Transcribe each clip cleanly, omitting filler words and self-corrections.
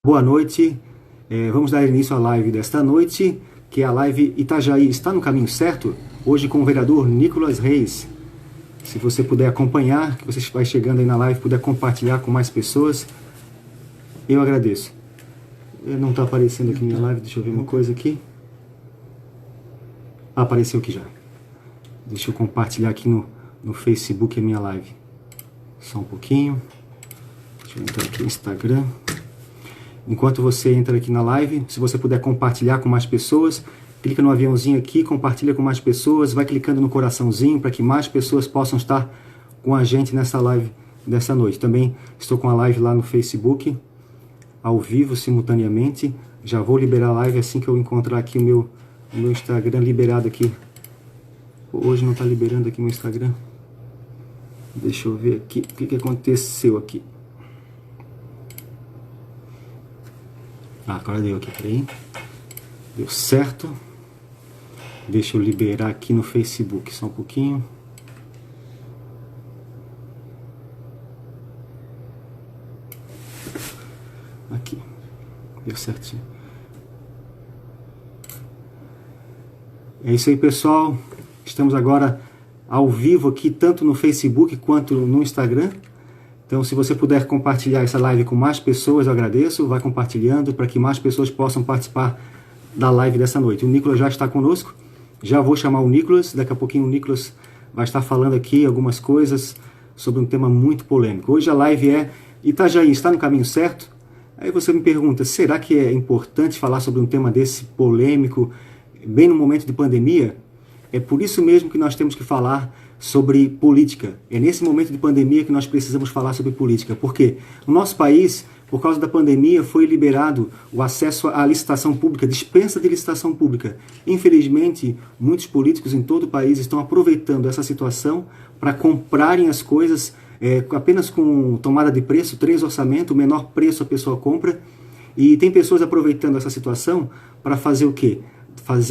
Boa noite, vamos dar início à live desta noite, que é a live Itajaí está no caminho certo? Hoje com o vereador Nicolas Reis. Se você puder acompanhar, que você vai chegando aí na live, puder compartilhar com mais pessoas, eu agradeço. Não está aparecendo aqui minha live, deixa eu ver uma coisa aqui. Apareceu aqui já. Deixa eu compartilhar aqui no Facebook a minha live. Só um pouquinho. Deixa eu entrar aqui no Instagram. Enquanto você entra aqui na live, se você puder compartilhar com mais pessoas, clica no aviãozinho aqui, compartilha com mais pessoas, vai clicando no coraçãozinho para que mais pessoas possam estar com a gente nessa live dessa noite. Também estou com a live lá no Facebook, ao vivo, simultaneamente. Já vou liberar a live assim que eu encontrar aqui o meu Instagram liberado aqui. Hoje não está liberando aqui o meu Instagram. Deixa eu ver aqui o que aconteceu aqui. Agora deu aqui, peraí. Deu certo. Deixa eu liberar aqui no Facebook, só um pouquinho. Aqui. Deu certinho. É isso aí, pessoal. Estamos agora ao vivo aqui, tanto no Facebook quanto no Instagram. Então, se você puder compartilhar essa live com mais pessoas, eu agradeço. Vai compartilhando para que mais pessoas possam participar da live dessa noite. O Nicolas já está conosco. Já vou chamar o Nicolas. Daqui a pouquinho o Nicolas vai estar falando aqui algumas coisas sobre um tema muito polêmico. Hoje a live é Itajaí está no caminho certo? Aí você me pergunta, será que é importante falar sobre um tema desse polêmico, bem no momento de pandemia? É por isso mesmo que nós temos que falar sobre política. É nesse momento de pandemia que nós precisamos falar sobre política. Por quê? No nosso país, por causa da pandemia, foi liberado o acesso à licitação pública, dispensa de licitação pública. Infelizmente, muitos políticos em todo o país estão aproveitando essa situação para comprarem as coisas apenas com tomada de preço, 3 orçamentos, o menor preço a pessoa compra. E tem pessoas aproveitando essa situação para fazer o quê?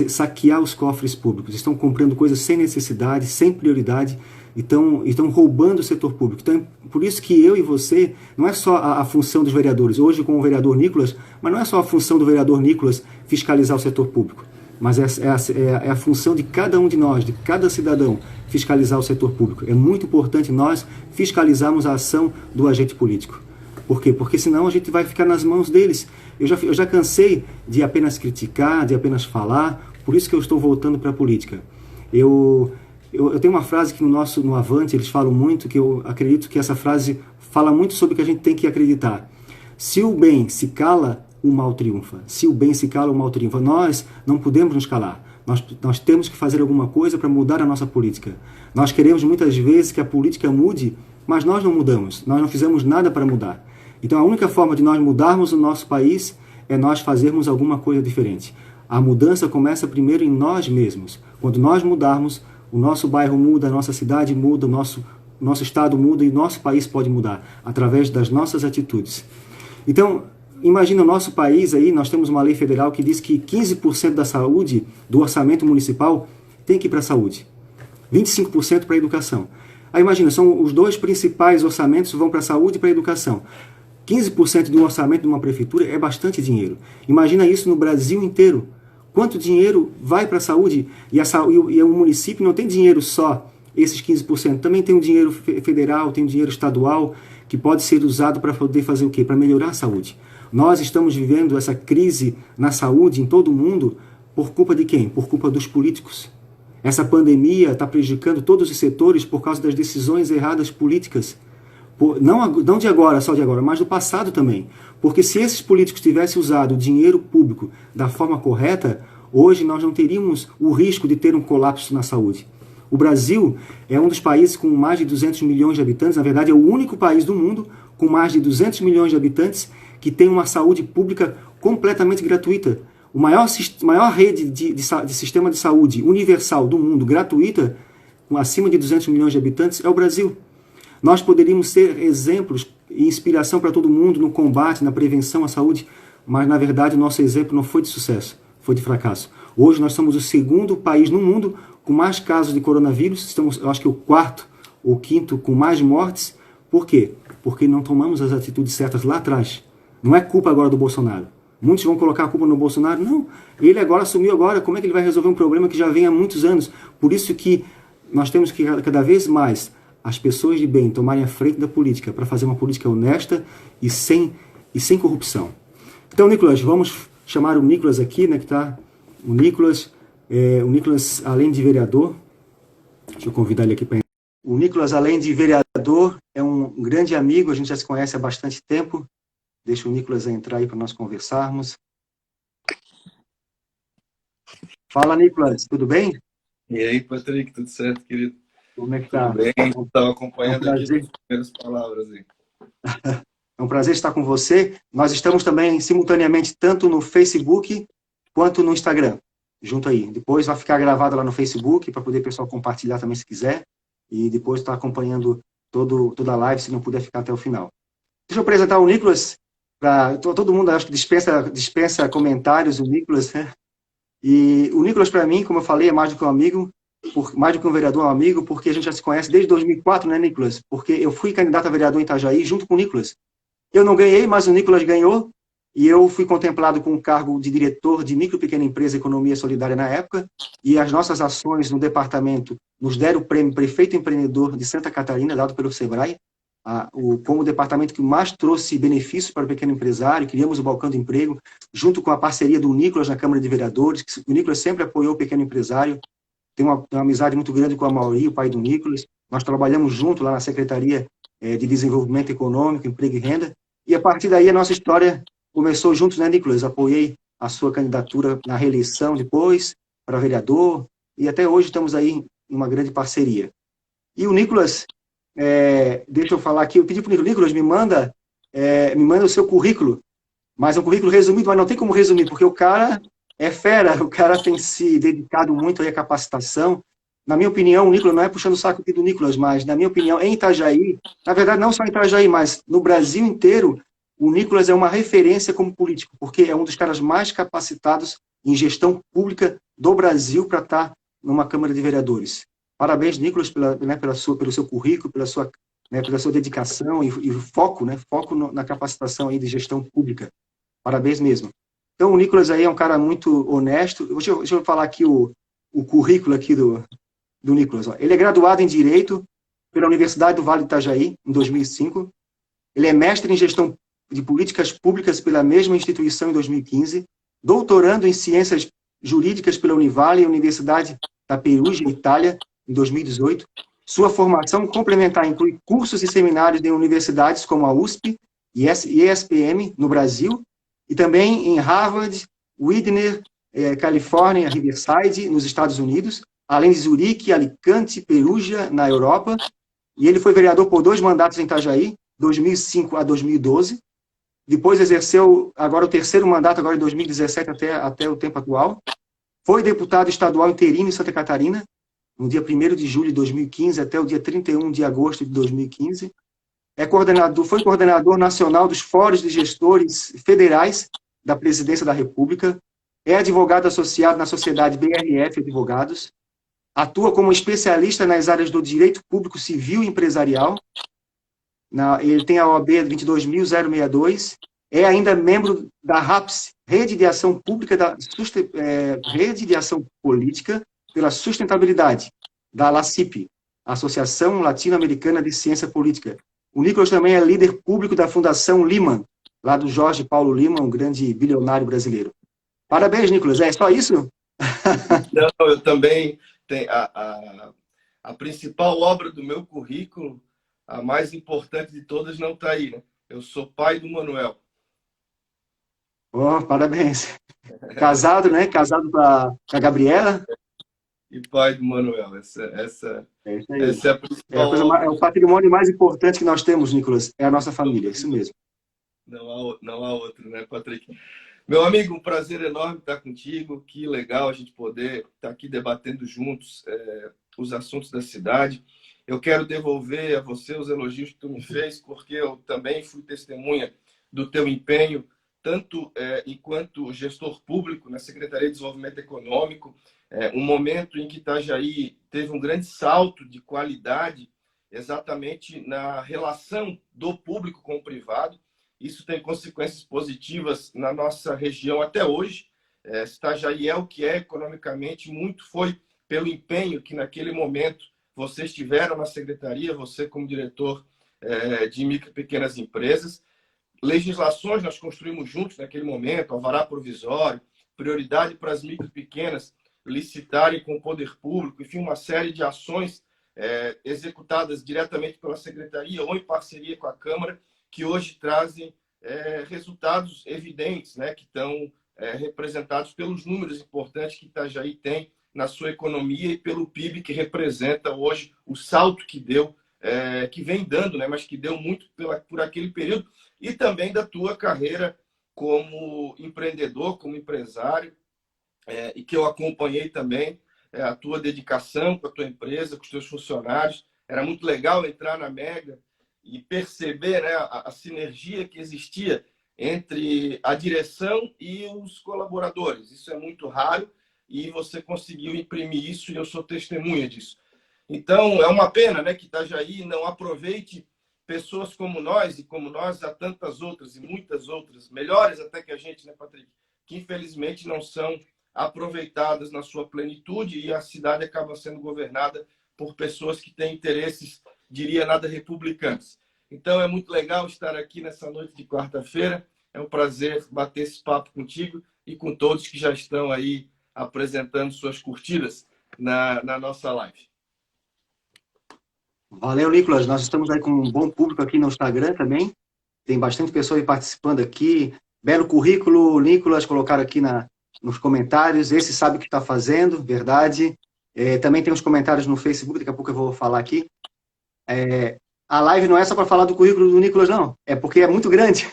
Saquear os cofres públicos. Estão comprando coisas sem necessidade, sem prioridade, e estão roubando o setor público. Então, por isso que eu e você, não é só a função dos vereadores, hoje com o vereador Nicolas, mas não é só a função do vereador Nicolas fiscalizar o setor público, mas é a função de cada um de nós, de cada cidadão, fiscalizar o setor público. É muito importante nós fiscalizarmos a ação do agente político. Por quê? Porque senão a gente vai ficar nas mãos deles. Eu já cansei de apenas criticar, de apenas falar, por isso que eu estou voltando para a política. Eu tenho uma frase que no Avante eles falam muito, que eu acredito que essa frase fala muito sobre o que a gente tem que acreditar. Se o bem se cala, o mal triunfa. Se o bem se cala, o mal triunfa. Nós não podemos nos calar. Nós temos que fazer alguma coisa para mudar a nossa política. Nós queremos muitas vezes que a política mude, mas nós não mudamos. Nós não fizemos nada para mudar. Então a única forma de nós mudarmos o nosso país é nós fazermos alguma coisa diferente. A mudança começa primeiro em nós mesmos. Quando nós mudarmos, o nosso bairro muda, a nossa cidade muda, o nosso estado muda e o nosso país pode mudar através das nossas atitudes. Então, imagina o nosso país aí, nós temos uma lei federal que diz que 15% da saúde, do orçamento municipal, tem que ir para a saúde. 25% para a educação. Aí imagina, são os 2 principais orçamentos vão para a saúde e para a educação. 15% de um orçamento de uma prefeitura é bastante dinheiro. Imagina isso no Brasil inteiro. Quanto dinheiro vai para a saúde? E o município não tem dinheiro só, esses 15%. Também tem um dinheiro federal, tem um dinheiro estadual, que pode ser usado para poder fazer o quê? Para melhorar a saúde. Nós estamos vivendo essa crise na saúde em todo o mundo por culpa de quem? Por culpa dos políticos. Essa pandemia está prejudicando todos os setores por causa das decisões erradas políticas. Não de agora, só de agora, mas do passado também. Porque se esses políticos tivessem usado o dinheiro público da forma correta, hoje nós não teríamos o risco de ter um colapso na saúde. O Brasil é um dos países com mais de 200 milhões de habitantes, na verdade é o único país do mundo com mais de 200 milhões de habitantes que tem uma saúde pública completamente gratuita. A maior rede de sistema de saúde universal do mundo, gratuita, com acima de 200 milhões de habitantes, é o Brasil. Nós poderíamos ser exemplos e inspiração para todo mundo no combate, na prevenção à saúde, mas na verdade o nosso exemplo não foi de sucesso, foi de fracasso. Hoje nós somos o 2º país no mundo com mais casos de coronavírus, estamos, eu acho que o 4º ou 5º com mais mortes. Por quê? Porque não tomamos as atitudes certas lá atrás. Não é culpa agora do Bolsonaro. Muitos vão colocar a culpa no Bolsonaro. Não, ele agora assumiu agora. Como é que ele vai resolver um problema que já vem há muitos anos? Por isso que nós temos que cada vez mais as pessoas de bem tomarem a frente da política para fazer uma política honesta e sem corrupção. Então, Nicolas, vamos chamar o Nicolas aqui, né, que tá o Nicolas, além de vereador, deixa eu convidar ele aqui para. O Nicolas, além de vereador, é um grande amigo, a gente já se conhece há bastante tempo. Deixa o Nicolas entrar aí para nós conversarmos. Fala, Nicolas, tudo bem? E aí, Patrick, tudo certo, querido? Como é que tá? Tudo bem? Estava acompanhando aqui prazer. as primeiras palavras aí. É um prazer estar com você. Nós estamos também simultaneamente tanto no Facebook quanto no Instagram, junto aí. Depois vai ficar gravado lá no Facebook para poder o pessoal compartilhar também se quiser. E depois estar acompanhando toda a live, se não puder ficar até o final. Deixa eu apresentar o Nicolas. Todo mundo acho que dispensa comentários, o Nicolas, né? E o Nicolas, para mim, como eu falei, é mais do que um amigo, mais do que um vereador, é um amigo, porque a gente já se conhece desde 2004, né, Nicolas? Porque eu fui candidato a vereador em Itajaí junto com o Nicolas. Eu não ganhei, mas o Nicolas ganhou, e eu fui contemplado com o cargo de diretor de micro e pequena empresa Economia Solidária na época, e as nossas ações no departamento nos deram o prêmio Prefeito Empreendedor de Santa Catarina, dado pelo Sebrae, como o departamento que mais trouxe benefícios para o pequeno empresário. Criamos o Balcão do Emprego, junto com a parceria do Nicolas na Câmara de Vereadores, que o Nicolas sempre apoiou o pequeno empresário, tem uma amizade muito grande com a Mauri, o pai do Nicolas. Nós trabalhamos junto lá na Secretaria de Desenvolvimento Econômico, Emprego e Renda, e a partir daí a nossa história começou juntos, né, Nicolas? Apoiei a sua candidatura na reeleição depois, para vereador, e até hoje estamos aí em uma grande parceria. E o Nicolas, deixa eu falar aqui, eu pedi para o Nicolas, me manda o seu currículo, mas é um currículo resumido, mas não tem como resumir, porque o cara é fera, o cara tem se dedicado muito aí à capacitação. Na minha opinião, o Nicolas, não é puxando o saco aqui do Nicolas, mas na minha opinião, em Itajaí, na verdade não só em Itajaí, mas no Brasil inteiro, o Nicolas é uma referência como político, porque é um dos caras mais capacitados em gestão pública do Brasil para estar numa Câmara de Vereadores. Parabéns, Nicolas, pelo seu currículo, pela sua dedicação e foco, né, na capacitação aí de gestão pública. Parabéns mesmo. Então, o Nicolas aí é um cara muito honesto. Deixa eu falar aqui o currículo aqui do Nicolas. Ó. Ele é graduado em Direito pela Universidade do Vale do Itajaí, em 2005. Ele é mestre em Gestão de Políticas Públicas pela mesma instituição em 2015. Doutorando em Ciências Jurídicas pela Univale e Universidade da Perugia, Itália, em 2018. Sua formação complementar inclui cursos e seminários em universidades como a USP e ESPM, no Brasil, e também em Harvard, Widener, Califórnia, Riverside, nos Estados Unidos, além de Zurique, Alicante, Perugia, na Europa. E ele foi vereador por 2 mandatos em Itajaí, 2005 a 2012. Depois exerceu agora o 3º mandato, agora em 2017 até o tempo atual. Foi deputado estadual interino em Santa Catarina, no dia 1º de julho de 2015 até o dia 31 de agosto de 2015. Foi coordenador nacional dos fóruns de gestores federais da Presidência da República, é advogado associado na Sociedade BRF Advogados, atua como especialista nas áreas do direito público civil e empresarial, ele tem a OAB 22.062, é ainda membro da RAPS, Rede de Ação Rede de Ação Política pela Sustentabilidade, da LACIP, Associação Latino-Americana de Ciência Política. O Nicolas também é líder público da Fundação Lehman, lá do Jorge Paulo Lehman, um grande bilionário brasileiro. Parabéns, Nicolas. É só isso? Não, eu também tenho a principal obra do meu currículo, a mais importante de todas, não está aí, né? Eu sou pai do Manuel. Oh, parabéns. Casado, né? Casado com a Gabriela. E pai do Manuel. Essa é a principal É o patrimônio mais importante que nós temos, Nicolas. É a nossa família, isso mesmo. Não há outro, né, Patrick? Meu amigo, um prazer enorme estar contigo. Que legal a gente poder estar aqui debatendo juntos os assuntos da cidade. Eu quero devolver a você os elogios que tu me fez, porque eu também fui testemunha do teu empenho, tanto enquanto gestor público na Secretaria de Desenvolvimento Econômico, um momento em que Itajaí teve um grande salto de qualidade exatamente na relação do público com o privado, Isso tem consequências positivas na nossa região até hoje. Itajaí é o que é economicamente, muito foi pelo empenho que naquele momento vocês tiveram na secretaria, você como diretor de micro e pequenas empresas. Legislações nós construímos juntos naquele momento, alvará provisório, prioridade para as micro e pequenas licitarem com o poder público, enfim, uma série de ações executadas diretamente pela secretaria ou em parceria com a Câmara, que hoje trazem resultados evidentes, né, que estão representados pelos números importantes que Itajaí tem na sua economia e pelo PIB que representa hoje o salto que deu, que vem dando, né, mas que deu muito por aquele período, e também da tua carreira como empreendedor, como empresário, e que eu acompanhei também a tua dedicação com a tua empresa, com os teus funcionários. Era muito legal entrar na Mega e perceber, né, a sinergia que existia entre a direção e os colaboradores. Isso é muito raro e você conseguiu imprimir isso e eu sou testemunha disso. Então, é uma pena, né, que Itajaí não aproveite pessoas como nós, e como nós há tantas outras e muitas outras, melhores até que a gente, né, Patrick, que infelizmente não são aproveitadas na sua plenitude e a cidade acaba sendo governada por pessoas que têm interesses, diria, nada republicanos. Então, é muito legal estar aqui nessa noite de quarta-feira. É um prazer bater esse papo contigo e com todos que já estão aí apresentando suas curtidas na nossa live. Valeu, Nicolas. Nós estamos aí com um bom público aqui no Instagram também. Tem bastante pessoas aí participando aqui. Belo currículo, Nicolas, colocaram aqui nos comentários. Esse sabe o que está fazendo, verdade. Também tem uns comentários no Facebook, daqui a pouco eu vou falar aqui. A live não é só para falar do currículo do Nicolas, não. É porque é muito grande.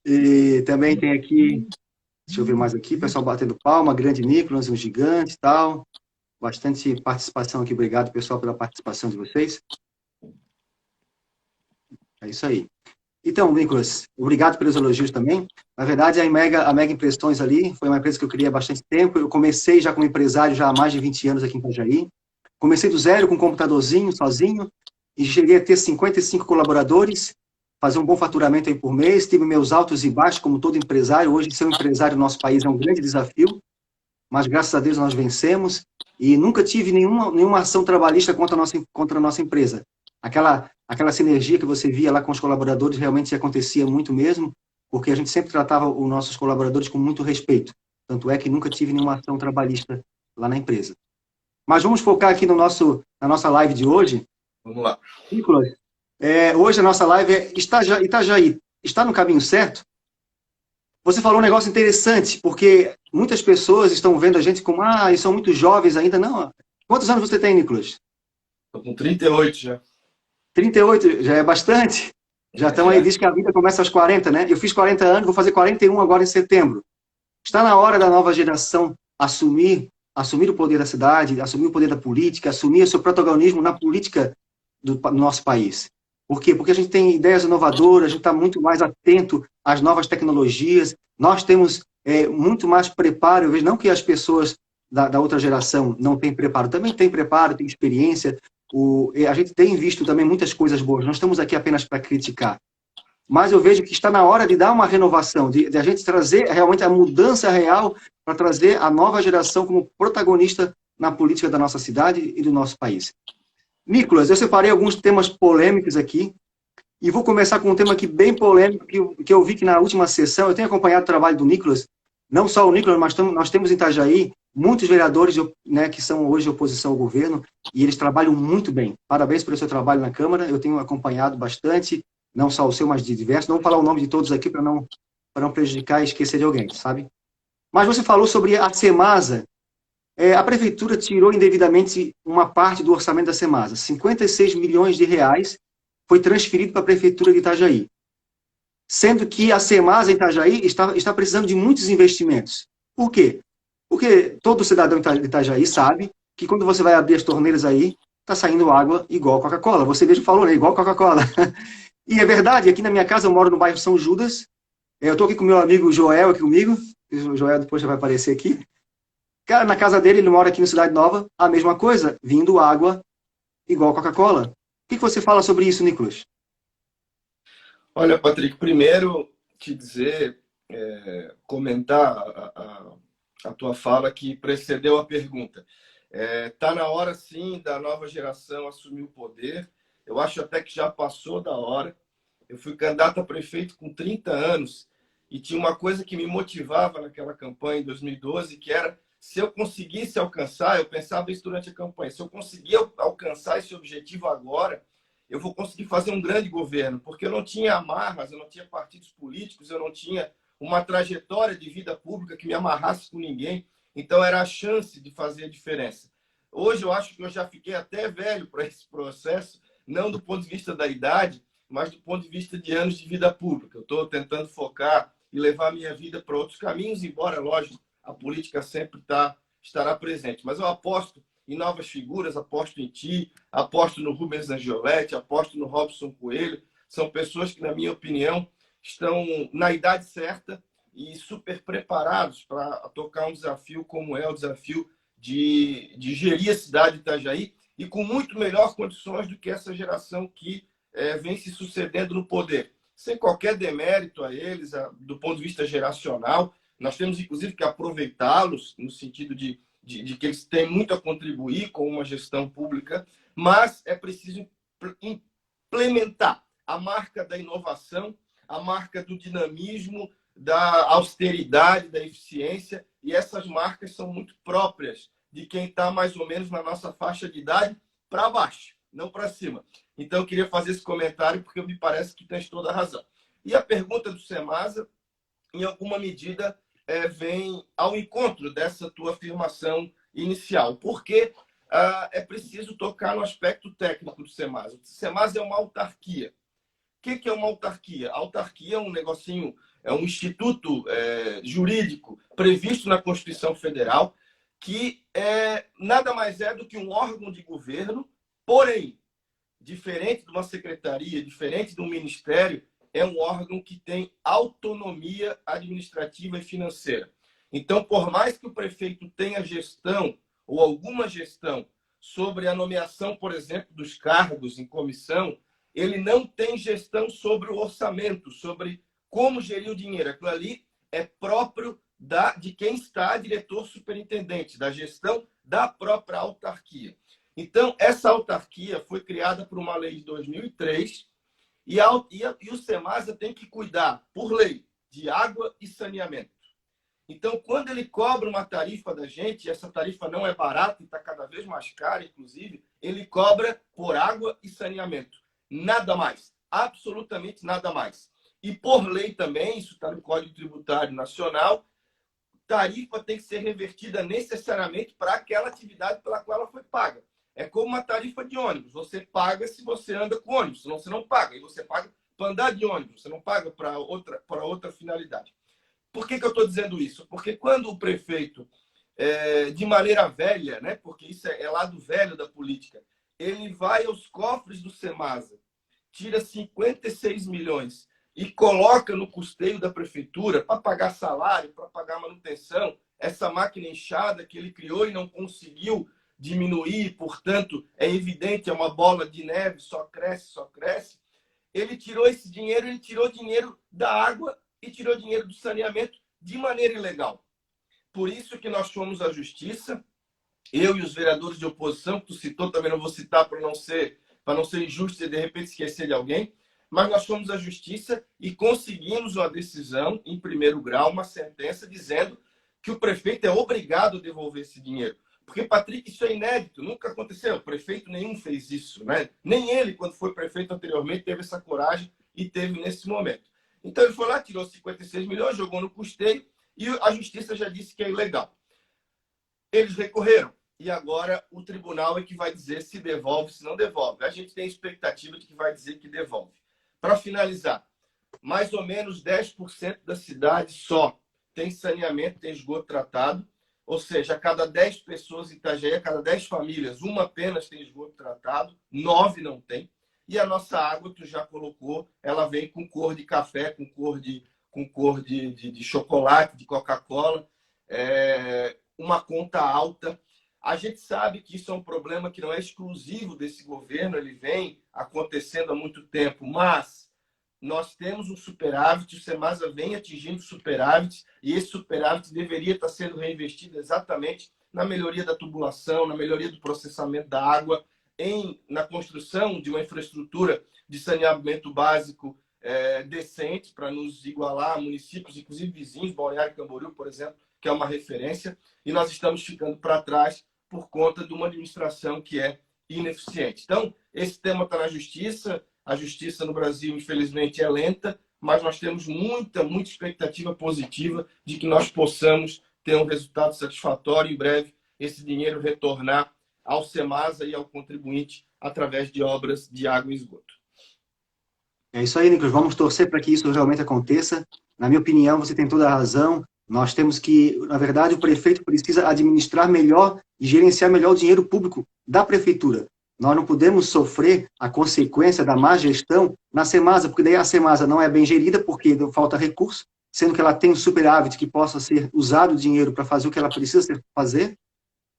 E também tem aqui, deixa eu ver mais aqui, pessoal batendo palma, grande Nicolas, um gigante e tal. Bastante participação aqui. Obrigado, pessoal, pela participação de vocês. É isso aí. Então, Nicolas, obrigado pelos elogios também. Na verdade, a Mega Impressões ali foi uma empresa que eu criei há bastante tempo. Eu comecei já como empresário já há mais de 20 anos aqui em Itajaí. Comecei do zero com um computadorzinho, sozinho, e cheguei a ter 55 colaboradores, fazer um bom faturamento aí por mês. Tive meus altos e baixos, como todo empresário. Hoje, ser um empresário no nosso país é um grande desafio, mas graças a Deus nós vencemos. E nunca tive nenhuma ação trabalhista contra a nossa empresa. Aquela sinergia que você via lá com os colaboradores realmente acontecia muito mesmo, porque a gente sempre tratava os nossos colaboradores com muito respeito. Tanto é que nunca tive nenhuma ação trabalhista lá na empresa. Mas vamos focar aqui na nossa live de hoje. Vamos lá. Nicolas, hoje a nossa live é Itajaí. Está no caminho certo? Você falou um negócio interessante, porque muitas pessoas estão vendo a gente como, eles são muito jovens ainda. Não. Quantos anos você tem, Nicolas? Estou com 38 já. 38, já é bastante. Já estão aí, diz que a vida começa aos 40, né? Eu fiz 40 anos, vou fazer 41 agora em setembro. Está na hora da nova geração assumir o poder da cidade, assumir o poder da política, assumir o seu protagonismo na política do nosso país. Por quê? Porque a gente tem ideias inovadoras, a gente está muito mais atento às novas tecnologias, nós temos muito mais preparo. Eu vejo não que as pessoas da outra geração não têm preparo, também têm preparo, têm experiência. A gente tem visto também muitas coisas boas, não estamos aqui apenas para criticar. Mas eu vejo que está na hora de dar uma renovação, de a gente trazer realmente a mudança real para trazer a nova geração como protagonista na política da nossa cidade e do nosso país. Nicolas, eu separei alguns temas polêmicos aqui e vou começar com um tema aqui bem polêmico que eu vi que na última sessão, eu tenho acompanhado o trabalho do Nicolas, não só o Nicolas, mas nós temos em Itajaí muitos vereadores, né, que são hoje oposição ao governo e eles trabalham muito bem. Parabéns pelo seu trabalho na Câmara, eu tenho acompanhado bastante, não só o seu, mas de diversos. Não vou falar o nome de todos aqui para não prejudicar e esquecer de alguém, sabe? Mas você falou sobre a Semasa. A Prefeitura tirou indevidamente uma parte do orçamento da Semasa. 56 milhões de reais foi transferido para a Prefeitura de Itajaí. Sendo que a Semasa em Itajaí está precisando de muitos investimentos. Por quê? Porque todo cidadão de Itajaí sabe que quando você vai abrir as torneiras aí, está saindo água igual Coca-Cola. Você mesmo falou, né? Igual Coca-Cola. E é verdade, aqui na minha casa eu moro no bairro São Judas. Eu estou aqui com meu amigo Joel, aqui comigo. O Joel depois já vai aparecer aqui. Cara, na casa dele, ele mora aqui na Cidade Nova, a mesma coisa, vindo água igual Coca-Cola. O que você fala sobre isso, Nicolas? Olha, Patrick, primeiro te dizer, comentar a tua fala que precedeu a pergunta. Tá na hora, sim, da nova geração assumir o poder. Eu acho até que já passou da hora. Eu fui candidato a prefeito com 30 anos e tinha uma coisa que me motivava naquela campanha em 2012, que era se eu conseguisse alcançar, eu pensava isso durante a campanha, se eu conseguir alcançar esse objetivo agora, eu vou conseguir fazer um grande governo, porque eu não tinha amarras, eu não tinha partidos políticos, eu não tinha uma trajetória de vida pública que me amarrasse com ninguém, então era a chance de fazer a diferença. Hoje eu acho que eu já fiquei até velho para esse processo, não do ponto de vista da idade, mas do ponto de vista de anos de vida pública. Eu estou tentando focar e levar a minha vida para outros caminhos, embora, lógico, a política sempre estará presente. Mas eu aposto em novas figuras, aposto em ti, aposto no Rubens Angioletti, aposto no Robson Coelho. São pessoas que, na minha opinião, estão na idade certa e super preparados para tocar um desafio como é o desafio de gerir a cidade de Itajaí e com muito melhor condições do que essa geração que vem se sucedendo no poder. Sem qualquer demérito a eles, do ponto de vista geracional, nós temos, inclusive, que aproveitá-los no sentido de que eles têm muito a contribuir com uma gestão pública, mas é preciso implementar a marca da inovação, a marca do dinamismo, da austeridade, da eficiência, e essas marcas são muito próprias de quem está mais ou menos na nossa faixa de idade para baixo, não para cima. Então, eu queria fazer esse comentário porque me parece que tens toda a razão. E a pergunta do Semasa, em alguma medida, vem ao encontro dessa tua afirmação inicial. Porque é preciso tocar no aspecto técnico do Semasa. O Semasa é uma autarquia. O que é uma autarquia? A autarquia é um negocinho, é um instituto jurídico previsto na Constituição Federal que nada mais é do que um órgão de governo, porém, diferente de uma secretaria, diferente de um ministério, é um órgão que tem autonomia administrativa e financeira. Então, por mais que o prefeito tenha gestão ou alguma gestão sobre a nomeação, por exemplo, dos cargos em comissão, ele não tem gestão sobre o orçamento, sobre como gerir o dinheiro. Aquilo ali é próprio de quem está diretor superintendente, da gestão da própria autarquia. Então, essa autarquia foi criada por uma lei de 2003 e o Semasa tem que cuidar, por lei, de água e saneamento. Então, quando ele cobra uma tarifa da gente, e essa tarifa não é barata e está cada vez mais cara, inclusive, ele cobra por água e saneamento. Nada mais. Absolutamente nada mais. E por lei também, isso está no Código Tributário Nacional, tarifa tem que ser revertida necessariamente para aquela atividade pela qual ela foi paga. É como uma tarifa de ônibus. Você paga se você anda com ônibus, senão você não paga. E você paga para andar de ônibus, você não paga para outra finalidade. Por que eu estou dizendo isso? Porque quando o prefeito, de maneira velha, né, porque isso é lado velho da política, ele vai aos cofres do Semasa, tira 56 milhões e coloca no custeio da prefeitura para pagar salário, para pagar manutenção, essa máquina inchada que ele criou e não conseguiu diminuir, portanto, é evidente, é uma bola de neve, só cresce, só cresce. Ele tirou esse dinheiro, ele tirou dinheiro da água e tirou dinheiro do saneamento de maneira ilegal. Por isso que nós fomos à justiça, eu e os vereadores de oposição, que tu citou, também não vou citar para não ser injusto e de repente esquecer de alguém, mas nós fomos à justiça e conseguimos uma decisão em primeiro grau, uma sentença dizendo que o prefeito é obrigado a devolver esse dinheiro. Porque, Patrick, isso é inédito, nunca aconteceu. Prefeito nenhum fez isso, né? Nem ele, quando foi prefeito anteriormente, teve essa coragem e teve nesse momento. Então, ele foi lá, tirou 56 milhões, jogou no custeio e a justiça já disse que é ilegal. Eles recorreram e agora o tribunal é que vai dizer se devolve, se não devolve. A gente tem expectativa de que vai dizer que devolve. Para finalizar, mais ou menos 10% da cidade só tem saneamento, tem esgoto tratado. Ou seja, a cada 10 pessoas em Itajaí, a cada 10 famílias, uma apenas tem esgoto tratado, 9 não tem. E a nossa água, tu já colocou, ela vem com cor de café, com cor de chocolate, de Coca-Cola, uma conta alta. A gente sabe que isso é um problema que não é exclusivo desse governo, ele vem acontecendo há muito tempo, mas nós temos um superávit, o Semasa vem atingindo superávit, e esse superávit deveria estar sendo reinvestido exatamente na melhoria da tubulação, na melhoria do processamento da água, na construção de uma infraestrutura de saneamento básico decente para nos igualar a municípios, inclusive vizinhos, Balneário Camboriú, por exemplo, que é uma referência, e nós estamos ficando para trás por conta de uma administração que é ineficiente. Então, esse tema está na justiça. A justiça no Brasil, infelizmente, é lenta, mas nós temos muita expectativa positiva de que nós possamos ter um resultado satisfatório em breve, esse dinheiro retornar ao Semasa e ao contribuinte através de obras de água e esgoto. É isso aí, Nicolas. Vamos torcer para que isso realmente aconteça. Na minha opinião, você tem toda a razão. Nós temos que, na verdade, o prefeito precisa administrar melhor e gerenciar melhor o dinheiro público da prefeitura. Nós não podemos sofrer a consequência da má gestão na Semasa, porque daí a Semasa não é bem gerida porque falta recurso, sendo que ela tem um superávit que possa ser usado o dinheiro para fazer o que ela precisa fazer,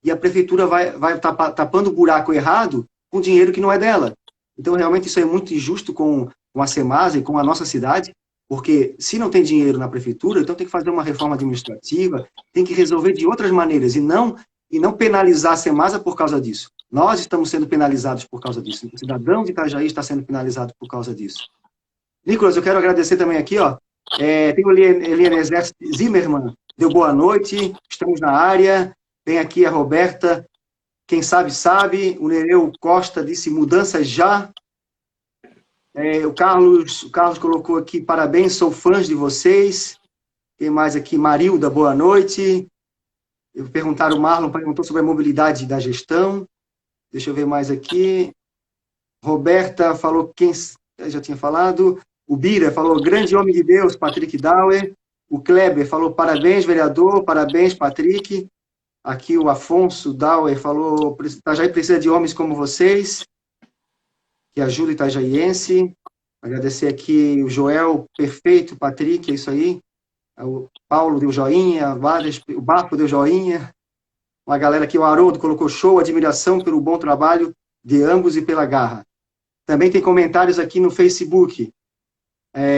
e a prefeitura vai tapando o buraco errado com dinheiro que não é dela. Então, realmente, isso é muito injusto com a Semasa e com a nossa cidade, porque se não tem dinheiro na prefeitura, então tem que fazer uma reforma administrativa, tem que resolver de outras maneiras, e não penalizar a Semasa por causa disso. Nós estamos sendo penalizados por causa disso. O cidadão de Itajaí está sendo penalizado por causa disso. Nicolas, eu quero agradecer também aqui, ó. Tem o Eliezer Zimmermann, deu boa noite, estamos na área. Tem aqui a Roberta, quem sabe, sabe. O Nereu Costa disse mudança já. O Carlos colocou aqui, parabéns, sou fã de vocês. Tem mais aqui, Marilda, boa noite. O Marlon perguntou sobre a mobilidade da gestão. Deixa eu ver mais aqui. Roberta falou, quem já tinha falado. O Bira falou, grande homem de Deus, Patrick Dauer. O Kleber falou, parabéns, vereador, parabéns, Patrick. Aqui o Afonso Dauer falou, Itajaí precisa de homens como vocês, que ajudam o itajaiense. Agradecer aqui o Joel, perfeito, Patrick, é isso aí. O Paulo deu joinha, o Bafo deu joinha. Uma galera aqui, o Haroldo colocou show, admiração pelo bom trabalho de ambos e pela garra. Também tem comentários aqui no Facebook.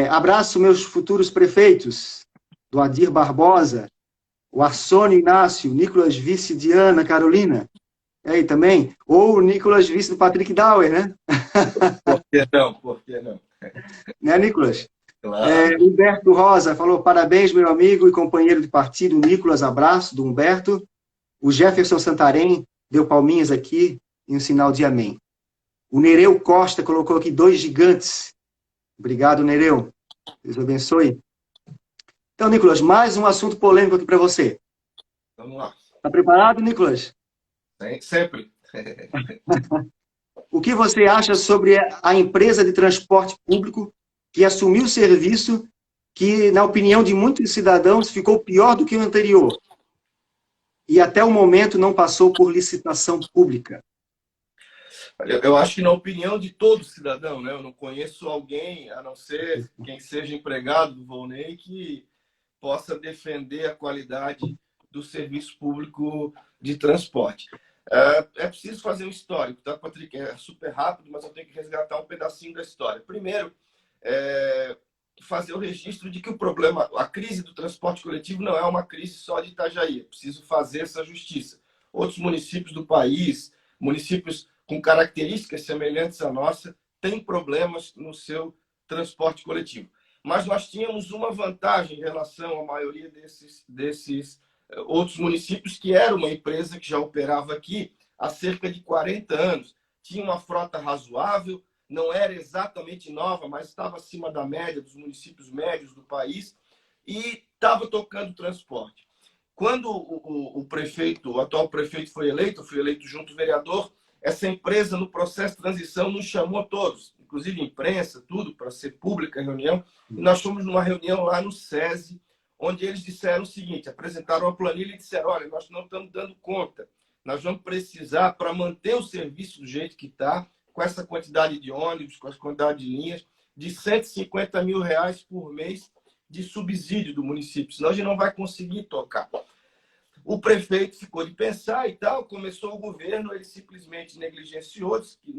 Abraço meus futuros prefeitos, do Adir Barbosa, o Arsônio Inácio, Nicolas Vice de Ana Carolina, aí também, ou o Nicolas Vice do Patrick Dauer, né? Por que não? Né, Nicolas? Claro. Humberto Rosa falou, parabéns, meu amigo e companheiro de partido, Nicolas, abraço do Humberto. O Jefferson Santarém deu palminhas aqui em um sinal de amém. O Nereu Costa colocou aqui 2 gigantes. Obrigado, Nereu. Deus abençoe. Então, Nicolas, mais um assunto polêmico aqui para você. Vamos lá. Está preparado, Nicolas? Sempre. O que você acha sobre a empresa de transporte público que assumiu o serviço que, na opinião de muitos cidadãos, ficou pior do que o anterior? E até o momento não passou por licitação pública. Eu acho que na opinião de todo cidadão, né? Eu não conheço alguém, a não ser quem seja empregado do Volney, que possa defender a qualidade do serviço público de transporte. É preciso fazer um histórico, tá, Patrick? É super rápido, mas eu tenho que resgatar um pedacinho da história. Primeiro, fazer o registro de que o problema, a crise do transporte coletivo não é uma crise só de Itajaí. É preciso fazer essa justiça. Outros municípios do país, municípios com características semelhantes à nossa, têm problemas no seu transporte coletivo. Mas nós tínhamos uma vantagem em relação à maioria desses outros municípios, que era uma empresa que já operava aqui há cerca de 40 anos. Tinha uma frota razoável, não era exatamente nova, mas estava acima da média dos municípios médios do país e estava tocando transporte. Quando o atual prefeito foi eleito, eu fui eleito junto ao vereador, essa empresa, no processo de transição, nos chamou a todos, inclusive imprensa, tudo, para ser pública a reunião, e nós fomos numa reunião lá no SESI, onde eles disseram o seguinte, apresentaram a planilha e disseram, olha, nós não estamos dando conta, nós vamos precisar, para manter o serviço do jeito que está, com essa quantidade de ônibus, com essa quantidade de linhas, de R$150 mil por mês de subsídio do município, senão a gente não vai conseguir tocar. O prefeito ficou de pensar e tal, começou o governo, ele simplesmente negligenciou, disse que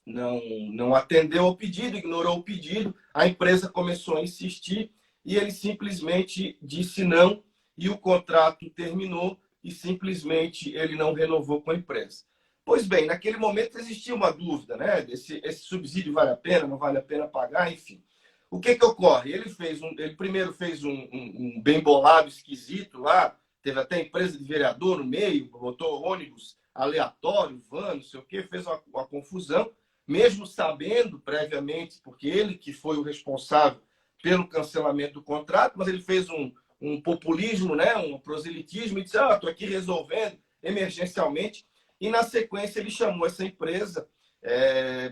não atendeu ao pedido, ignorou o pedido, a empresa começou a insistir e ele simplesmente disse não e o contrato terminou e simplesmente ele não renovou com a empresa. Pois bem, naquele momento existia uma dúvida, né? Esse subsídio vale a pena, não vale a pena pagar, enfim. O que ocorre? Ele primeiro fez um bem bolado esquisito lá, teve até empresa de vereador no meio, botou ônibus aleatório, van, não sei o quê, fez uma confusão, mesmo sabendo previamente, porque ele que foi o responsável pelo cancelamento do contrato, mas ele fez um populismo, né? Um proselitismo, e disse, estou aqui resolvendo emergencialmente, e na sequência ele chamou essa empresa,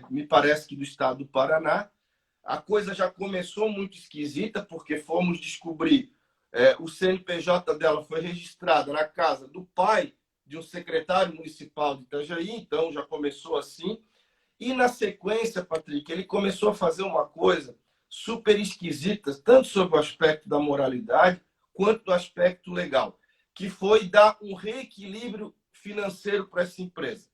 me parece que do estado do Paraná. A coisa já começou muito esquisita, porque fomos descobrir, o CNPJ dela foi registrado na casa do pai de um secretário municipal de Itajaí, então já começou assim. E na sequência, Patrick, ele começou a fazer uma coisa super esquisita, tanto sobre o aspecto da moralidade, quanto do aspecto legal, que foi dar um reequilíbrio financeiro para essa empresa.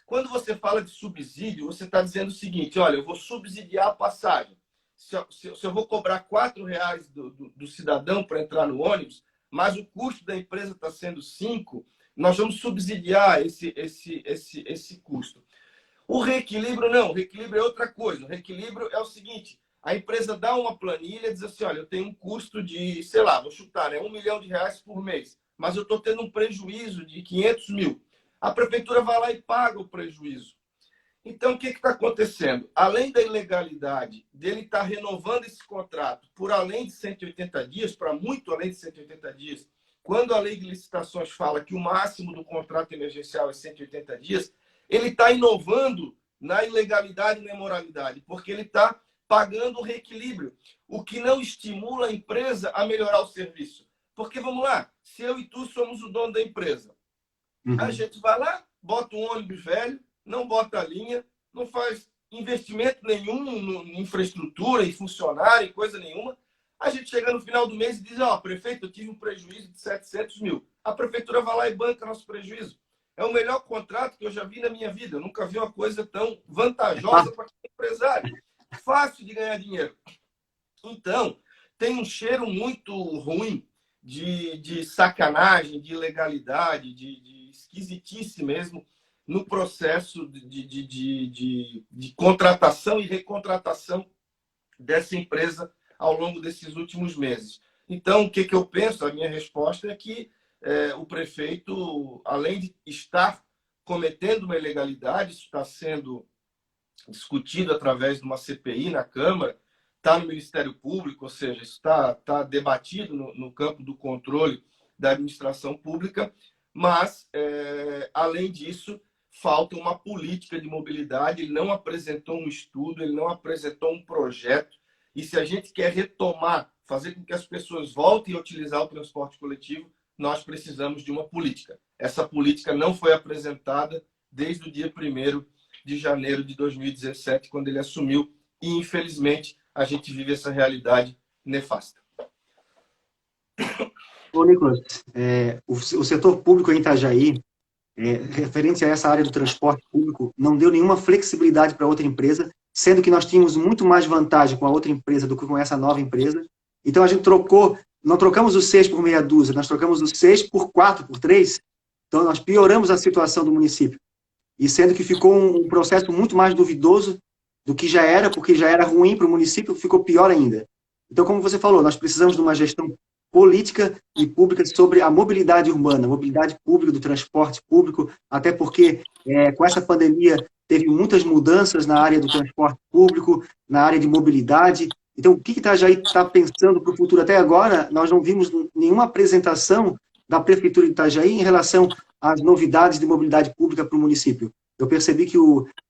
Quando você fala de subsídio, você está dizendo o seguinte, olha, eu vou subsidiar a passagem. Se eu vou cobrar R$ 4 do cidadão para entrar no ônibus, mas o custo da empresa está sendo 5, nós vamos subsidiar esse custo. O reequilíbrio não, o reequilíbrio é outra coisa. O reequilíbrio é o seguinte, a empresa dá uma planilha e diz assim, olha, eu tenho um custo de, sei lá, vou chutar, né, R$ 1 milhão por mês, mas eu estou tendo um prejuízo de 500 mil. A prefeitura vai lá e paga o prejuízo. Então, o que está acontecendo? Além da ilegalidade dele estar renovando esse contrato por além de 180 dias, para muito além de 180 dias, quando a lei de licitações fala que o máximo do contrato emergencial é 180 dias, ele está inovando na ilegalidade e na imoralidade, porque ele está pagando o reequilíbrio, o que não estimula a empresa a melhorar o serviço. Porque, vamos lá, se eu e tu somos o dono da empresa, a gente vai lá, bota um ônibus velho, não bota a linha, não faz investimento nenhum em infraestrutura, em funcionário, em coisa nenhuma. A gente chega no final do mês e diz, prefeito, eu tive um prejuízo de 700 mil. A prefeitura vai lá e banca nosso prejuízo. É o melhor contrato que eu já vi na minha vida. Eu nunca vi uma coisa tão vantajosa para o empresário. Fácil de ganhar dinheiro. Então, tem um cheiro muito ruim de sacanagem, de ilegalidade, de esquisitice mesmo no processo de contratação e recontratação dessa empresa ao longo desses últimos meses. Então, o que eu penso? A minha resposta é que o prefeito, além de estar cometendo uma ilegalidade, isso está sendo discutido através de uma CPI na Câmara, está no Ministério Público, ou seja, isso está debatido no campo do controle da administração pública, mas, além disso, falta uma política de mobilidade, ele não apresentou um estudo, ele não apresentou um projeto, e se a gente quer retomar, fazer com que as pessoas voltem a utilizar o transporte coletivo, nós precisamos de uma política. Essa política não foi apresentada desde o dia 1º de janeiro de 2017, quando ele assumiu, e, infelizmente, a gente vive essa realidade nefasta. Ô, Nicolas, o setor público em Itajaí, referente a essa área do transporte público, não deu nenhuma flexibilidade para outra empresa, sendo que nós tínhamos muito mais vantagem com a outra empresa do que com essa nova empresa. Então, a gente não trocamos os 6 por meia dúzia, nós trocamos os 6 por 4, por 3. Então, nós pioramos a situação do município. E sendo que ficou um processo muito mais duvidoso do que já era, porque já era ruim para o município, ficou pior ainda. Então, como você falou, nós precisamos de uma gestão política e pública sobre a mobilidade urbana, a mobilidade pública do transporte público, até porque com essa pandemia teve muitas mudanças na área do transporte público, na área de mobilidade. Então, o que Itajaí está pensando para o futuro? Até agora, nós não vimos nenhuma apresentação da Prefeitura de Itajaí em relação às novidades de mobilidade pública para o município. Eu percebi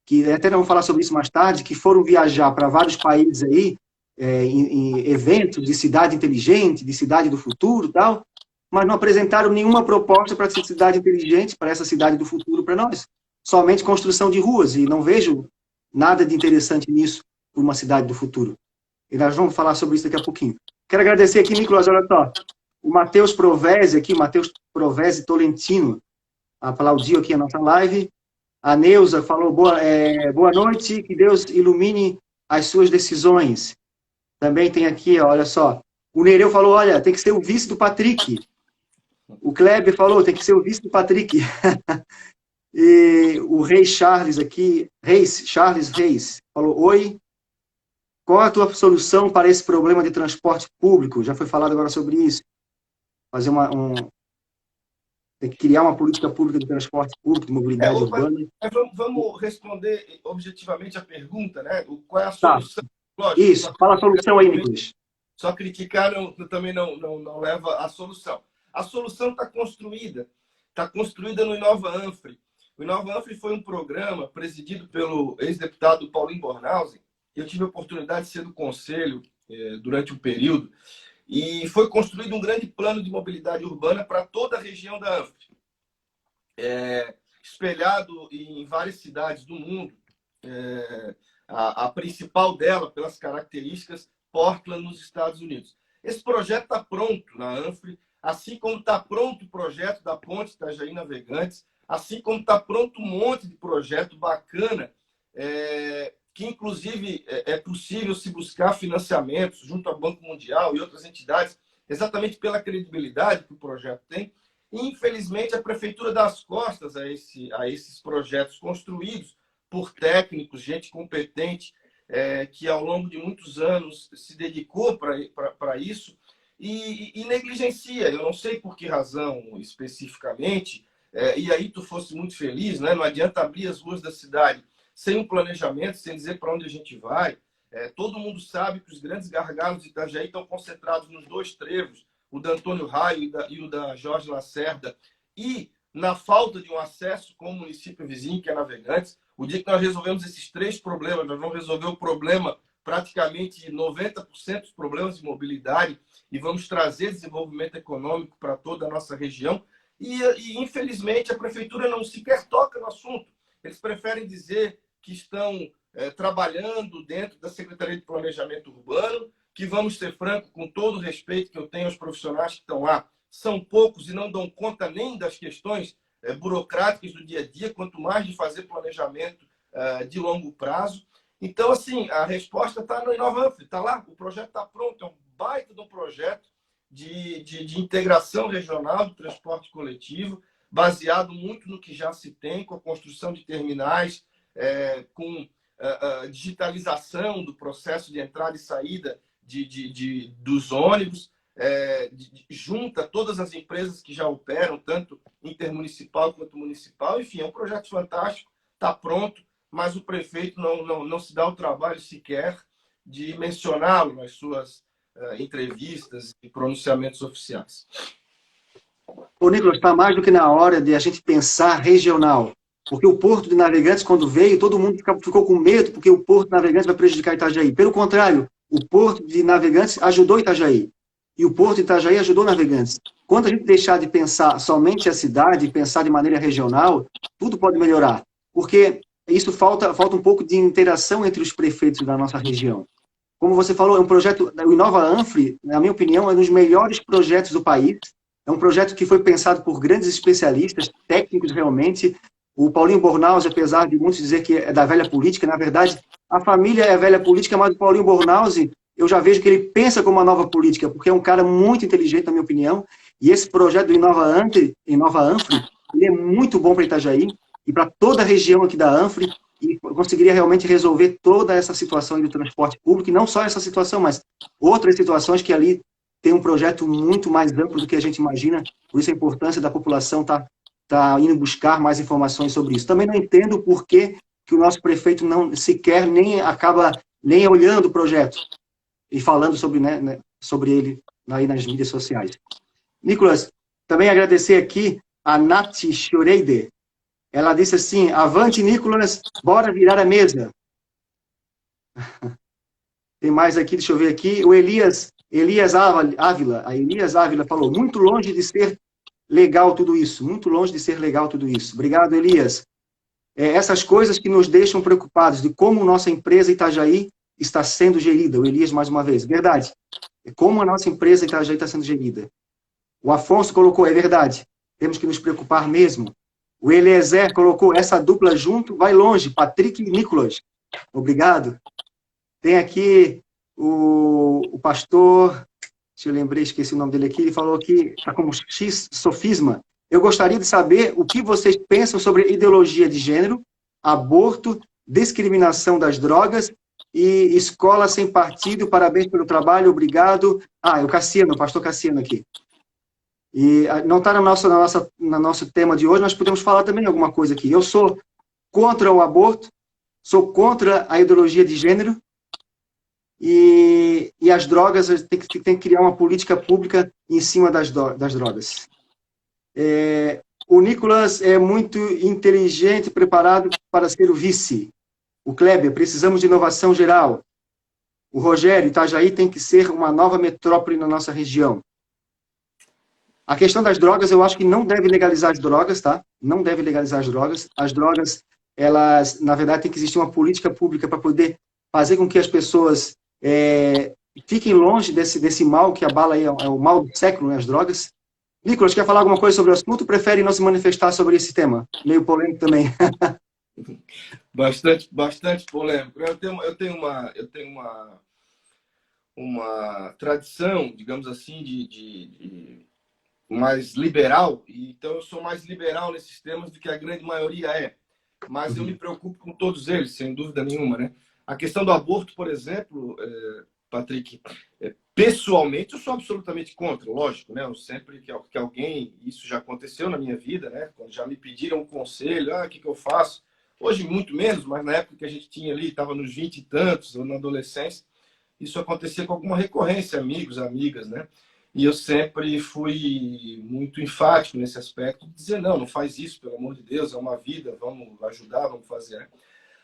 que até vamos falar sobre isso mais tarde, que foram viajar para vários países aí, em eventos de cidade inteligente, de cidade do futuro e tal, mas não apresentaram nenhuma proposta para essa cidade inteligente, para essa cidade do futuro para nós. Somente construção de ruas, e não vejo nada de interessante nisso para uma cidade do futuro. E nós vamos falar sobre isso daqui a pouquinho. Quero agradecer aqui, Nicolas, olha só, o Matheus Provese aqui, Matheus Provese Tolentino, aplaudiu aqui a nossa live. A Neuza falou, boa noite, que Deus ilumine as suas decisões. Também tem aqui, ó, olha só. O Nereu falou, olha, tem que ser o vice do Patrick. O Kleber falou, tem que ser o vice do Patrick. E o Reis Charles aqui, Charles Reis, falou, oi, qual a tua solução para esse problema de transporte público? Já foi falado agora sobre isso. Fazer tem que criar uma política pública de transporte público, de mobilidade urbana. Vamos responder objetivamente a pergunta, né? Qual é a Tá. solução? Lógico, isso, fala a solução aí, Nicolas. Só criticar também não leva à solução. A solução está construída no Inova Anfre. O Inova Anfre foi um programa presidido pelo ex-deputado Paulinho Bornhausen. Eu tive a oportunidade de ser do conselho durante um período, e foi construído um grande plano de mobilidade urbana para toda a região da Anfre, espelhado em várias cidades do mundo. A principal dela, pelas características, Portland, nos Estados Unidos. Esse projeto está pronto na Anfre, assim como está pronto o projeto da Ponte Itajaí Navegantes, assim como está pronto um monte de projeto bacana, que inclusive é possível se buscar financiamentos junto ao Banco Mundial e outras entidades, exatamente pela credibilidade que o projeto tem. E, infelizmente, a Prefeitura dá as costas a esses projetos construídos por técnicos, gente competente, que ao longo de muitos anos se dedicou para isso e negligencia. Eu não sei por que razão especificamente, e aí tu fosse muito feliz, né? Não adianta abrir as ruas da cidade sem um planejamento, sem dizer para onde a gente vai. Todo mundo sabe que os grandes gargalos de Itajaí estão concentrados nos dois trevos, o da Antônio Raio e o da Jorge Lacerda, e na falta de um acesso com o município vizinho, que é Navegantes. O dia que nós resolvemos esses três problemas, nós vamos resolver o problema, praticamente 90% dos problemas de mobilidade, e vamos trazer desenvolvimento econômico para toda a nossa região. E infelizmente, a Prefeitura não sequer toca no assunto. Eles preferem dizer que estão trabalhando dentro da Secretaria de Planejamento Urbano, que, vamos ser francos, com todo o respeito que eu tenho aos profissionais que estão lá, são poucos e não dão conta nem das questões burocráticas do dia a dia, quanto mais de fazer planejamento de longo prazo. Então, assim, a resposta está no Inova Anfre, está lá, o projeto está pronto, é um baita de um projeto de integração regional do transporte coletivo, baseado muito no que já se tem, com a construção de terminais, com a digitalização do processo de entrada e saída dos ônibus, junta todas as empresas que já operam, tanto intermunicipal quanto municipal. Enfim, é um projeto fantástico, está pronto, mas o prefeito não se dá o trabalho sequer de mencioná-lo nas suas entrevistas e pronunciamentos oficiais. Ô, Nicolas, está mais do que na hora de a gente pensar regional. Porque o Porto de Navegantes, quando veio, todo mundo ficou com medo, porque o Porto de Navegantes vai prejudicar Itajaí. Pelo contrário, o Porto de Navegantes ajudou Itajaí. E o Porto de Itajaí ajudou Navegantes. Quando a gente deixar de pensar somente a cidade e pensar de maneira regional, tudo pode melhorar. Porque isso falta um pouco de interação entre os prefeitos da nossa região. Como você falou, é um projeto, o Inova Anfre, na minha opinião, é um dos melhores projetos do país. É um projeto que foi pensado por grandes especialistas, técnicos realmente. O Paulinho Bornhausen, apesar de muitos dizer que é da velha política, na verdade, a família é velha política, mas o Paulinho Bornhausen, eu já vejo que ele pensa como uma nova política, porque é um cara muito inteligente, na minha opinião, e esse projeto do Inova Anfre, ele é muito bom para Itajaí e para toda a região aqui da Anfre, e conseguiria realmente resolver toda essa situação do transporte público, e não só essa situação, mas outras situações que ali tem um projeto muito mais amplo do que a gente imagina, por isso a importância da população tá indo buscar mais informações sobre isso. Também não entendo por que o nosso prefeito não sequer acaba olhando o projeto e falando sobre ele aí nas mídias sociais. Nicolas, também agradecer aqui a Nath Choreide. Ela disse assim, avante, Nicolas, bora virar a mesa. Tem mais aqui, deixa eu ver aqui. O Elias Ávila falou, muito longe de ser legal tudo isso, muito longe de ser legal tudo isso. Obrigado, Elias. Essas coisas que nos deixam preocupados de como nossa empresa Itajaí está sendo gerida. O Elias, mais uma vez, verdade. Como a nossa empresa Itajaí está sendo gerida. O Afonso colocou, é verdade, temos que nos preocupar mesmo. O Eliezer colocou essa dupla junto, vai longe, Patrick e Nicolas. Obrigado. Tem aqui o pastor, se eu lembrei, esqueci o nome dele aqui, ele falou que está como X sofisma. Eu gostaria de saber o que vocês pensam sobre ideologia de gênero, aborto, discriminação das drogas e escola sem partido. Parabéns pelo trabalho, obrigado. É o Cassiano, o pastor Cassiano aqui. E não está no nosso tema de hoje, nós podemos falar também alguma coisa aqui. Eu sou contra o aborto, sou contra a ideologia de gênero, e as drogas, tem que criar uma política pública em cima das drogas. O Nicolas é muito inteligente e preparado para ser o vice. O Kleber, precisamos de inovação geral. O Rogério, Itajaí tem que ser uma nova metrópole na nossa região. A questão das drogas, eu acho que não deve legalizar as drogas, tá? Não deve legalizar as drogas. As drogas, elas, na verdade, tem que existir uma política pública para poder fazer com que as pessoas fiquem longe desse mal que abala aí, é o mal do século, né, as drogas. Nicolas, quer falar alguma coisa sobre o assunto ou prefere não se manifestar sobre esse tema? Meio polêmico também. Bastante polêmico. Eu tenho uma tradição, digamos assim, de mais liberal, então eu sou mais liberal nesses temas do que a grande maioria é. Mas eu me preocupo com todos eles, sem dúvida nenhuma, né? A questão do aborto, por exemplo, Patrick, pessoalmente eu sou absolutamente contra, lógico, né? Eu sempre que alguém, isso já aconteceu na minha vida, né? Quando já me pediram um conselho, o que eu faço? Hoje muito menos, mas na época que a gente tinha ali, estava nos 20 e tantos, ou na adolescência, isso acontecia com alguma recorrência, amigos, amigas, né? E eu sempre fui muito enfático nesse aspecto, de dizer, não faz isso, pelo amor de Deus, é uma vida, vamos ajudar, vamos fazer.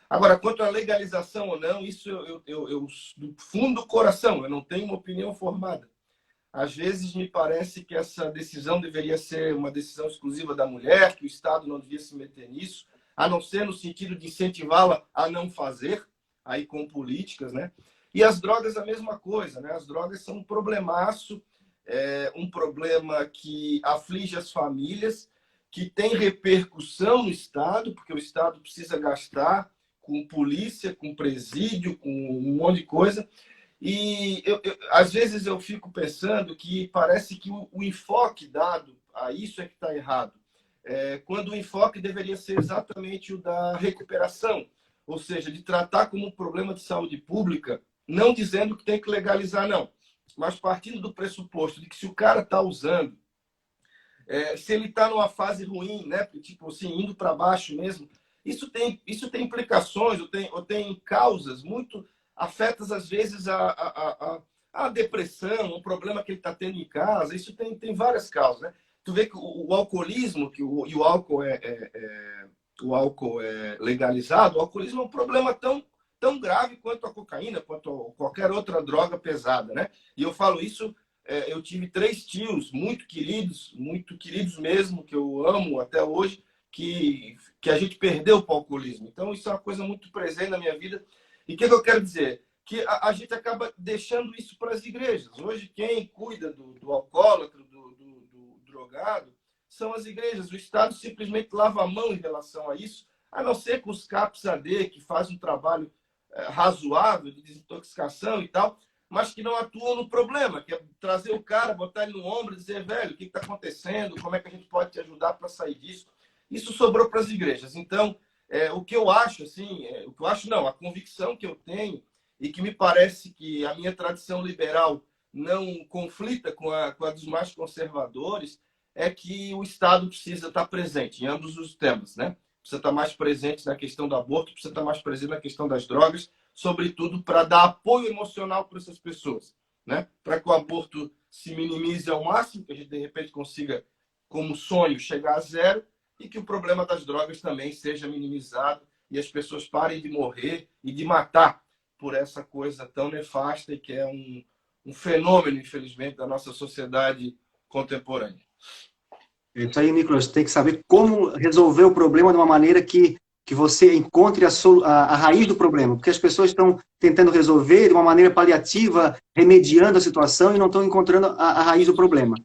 Agora, quanto à legalização ou não, isso eu do fundo do coração, eu não tenho uma opinião formada. Às vezes me parece que essa decisão deveria ser uma decisão exclusiva da mulher, que o Estado não devia se meter nisso, a não ser no sentido de incentivá-la a não fazer, aí com políticas, né? E as drogas a mesma coisa, né? As drogas são um problemaço, um problema que aflige as famílias, que tem repercussão no Estado, porque o Estado precisa gastar com polícia, com presídio, com um monte de coisa. E às vezes eu fico pensando que parece que o enfoque dado a isso é que está errado. Quando o enfoque deveria ser exatamente o da recuperação, ou seja, de tratar como um problema de saúde pública, não dizendo que tem que legalizar, não, mas partindo do pressuposto de que se o cara está usando, se ele está numa fase ruim, né, tipo assim, indo para baixo mesmo, isso tem implicações, ou tem causas muito afetas, às vezes, a depressão, um problema que ele está tendo em casa, isso tem várias causas, né? Tu vê que o alcoolismo, e o álcool é legalizado, o alcoolismo é um problema tão grave quanto a cocaína, quanto a qualquer outra droga pesada, né? E eu falo isso, eu tive 3 tios muito queridos mesmo, que eu amo até hoje, que a gente perdeu para o alcoolismo. Então, isso é uma coisa muito presente na minha vida. E o que eu quero dizer? Que a gente acaba deixando isso para as igrejas. Hoje, quem cuida do alcoólatra, do drogado, são as igrejas. O Estado simplesmente lava a mão em relação a isso, a não ser com os CAPS AD, que fazem um trabalho razoável de desintoxicação e tal, mas que não atuam no problema, que é trazer o cara, botar ele no ombro e dizer, velho, o que está acontecendo? Como é que a gente pode te ajudar para sair disso? Isso sobrou para as igrejas. Então, o que eu acho, assim, a convicção que eu tenho, e que me parece que a minha tradição liberal não conflita com a dos mais conservadores, é que o Estado precisa estar presente em ambos os temas, né? Precisa estar mais presente na questão do aborto, precisa estar mais presente na questão das drogas, sobretudo para dar apoio emocional para essas pessoas, né? Para que o aborto se minimize ao máximo, que a gente, de repente, consiga, como sonho, chegar a zero, e que o problema das drogas também seja minimizado e as pessoas parem de morrer e de matar por essa coisa tão nefasta e que é um fenômeno, infelizmente, da nossa sociedade contemporânea. Isso aí, Nicolas, tem que saber como resolver o problema de uma maneira que você encontre a raiz do problema, porque as pessoas estão tentando resolver de uma maneira paliativa, remediando a situação e não estão encontrando a raiz do problema.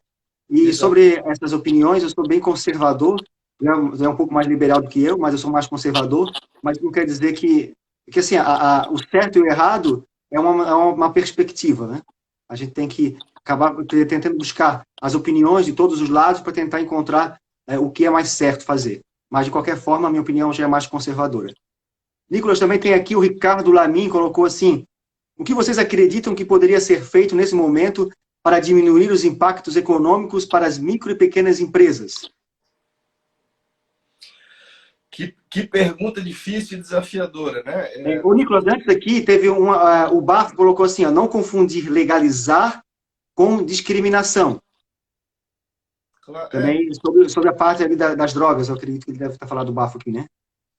E sobre essas opiniões, eu sou bem conservador, já é um pouco mais liberal do que eu, mas eu sou mais conservador, mas não quer dizer que assim, o certo e o errado é uma perspectiva, né? A gente tem que acabar tentando buscar as opiniões de todos os lados para tentar encontrar o que é mais certo fazer. Mas, de qualquer forma, a minha opinião já é mais conservadora. Nicolas, também tem aqui o Ricardo Lamin, colocou assim, o que vocês acreditam que poderia ser feito nesse momento para diminuir os impactos econômicos para as micro e pequenas empresas? Que pergunta difícil e desafiadora, né? O Nicolas, antes aqui, teve o Bafo colocou assim, ó, não confundir legalizar com discriminação. Claro, Também sobre a parte ali das drogas, eu acredito que ele deve estar falando do Bafo aqui, né?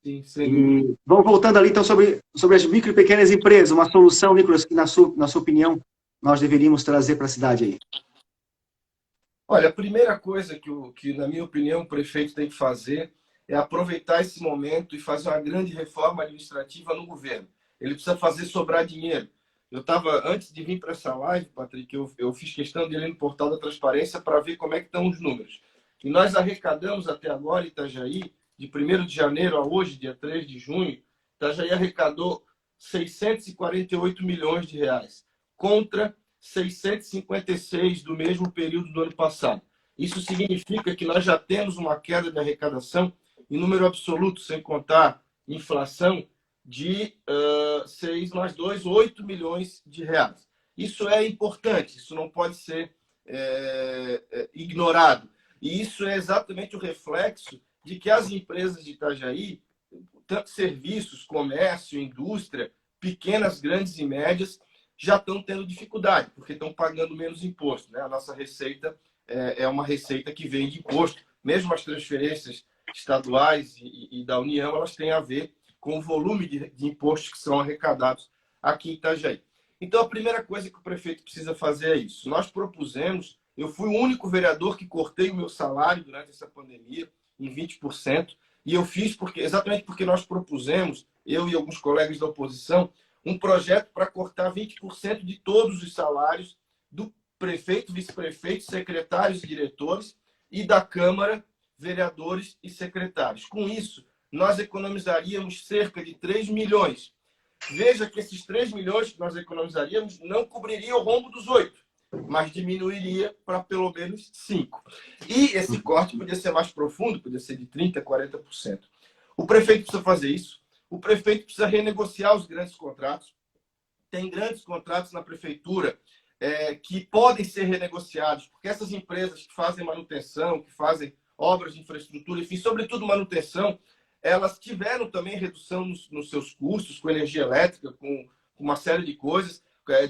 sim, sem dúvida. E vamos voltando ali, então, sobre as micro e pequenas empresas, uma solução, Nicolas, que na sua opinião, nós deveríamos trazer para a cidade aí. Olha, a primeira coisa que, na minha opinião, o prefeito tem que fazer é aproveitar esse momento e fazer uma grande reforma administrativa no governo. Ele precisa fazer sobrar dinheiro. Eu estava, antes de vir para essa live, Patrick, eu fiz questão de ir no portal da transparência para ver como é que estão os números. E nós arrecadamos até agora, Itajaí, de 1º de janeiro a hoje, dia 3 de junho, Itajaí arrecadou 648 milhões de reais, contra 656 do mesmo período do ano passado. Isso significa que nós já temos uma queda de arrecadação em número absoluto, sem contar inflação, de 6 mais 2, 8 milhões de reais. Isso é importante, isso não pode ser ignorado. E isso é exatamente o reflexo de que as empresas de Itajaí, tanto serviços, comércio, indústria, pequenas, grandes e médias, já estão tendo dificuldade, porque estão pagando menos imposto. Né? A nossa receita é uma receita que vem de imposto. Mesmo as transferências estaduais e da União, elas têm a ver com o volume de impostos que são arrecadados aqui em Itajaí. Então, a primeira coisa que o prefeito precisa fazer é isso. Nós propusemos, eu fui o único vereador que cortei o meu salário durante essa pandemia em 20%, e eu fiz exatamente porque nós propusemos, eu e alguns colegas da oposição, um projeto para cortar 20% de todos os salários do prefeito, vice-prefeito, secretários e diretores e da Câmara, vereadores e secretários. Com isso, nós economizaríamos cerca de 3 milhões. Veja que esses 3 milhões que nós economizaríamos não cobriria o rombo dos 8, mas diminuiria para pelo menos 5. E esse corte podia ser mais profundo, podia ser de 30%, 40%. O prefeito precisa fazer isso. O prefeito precisa renegociar os grandes contratos. Tem grandes contratos na prefeitura que podem ser renegociados, porque essas empresas que fazem manutenção, que fazem obras de infraestrutura, enfim, sobretudo manutenção, elas tiveram também redução nos seus custos com energia elétrica, com uma série de coisas,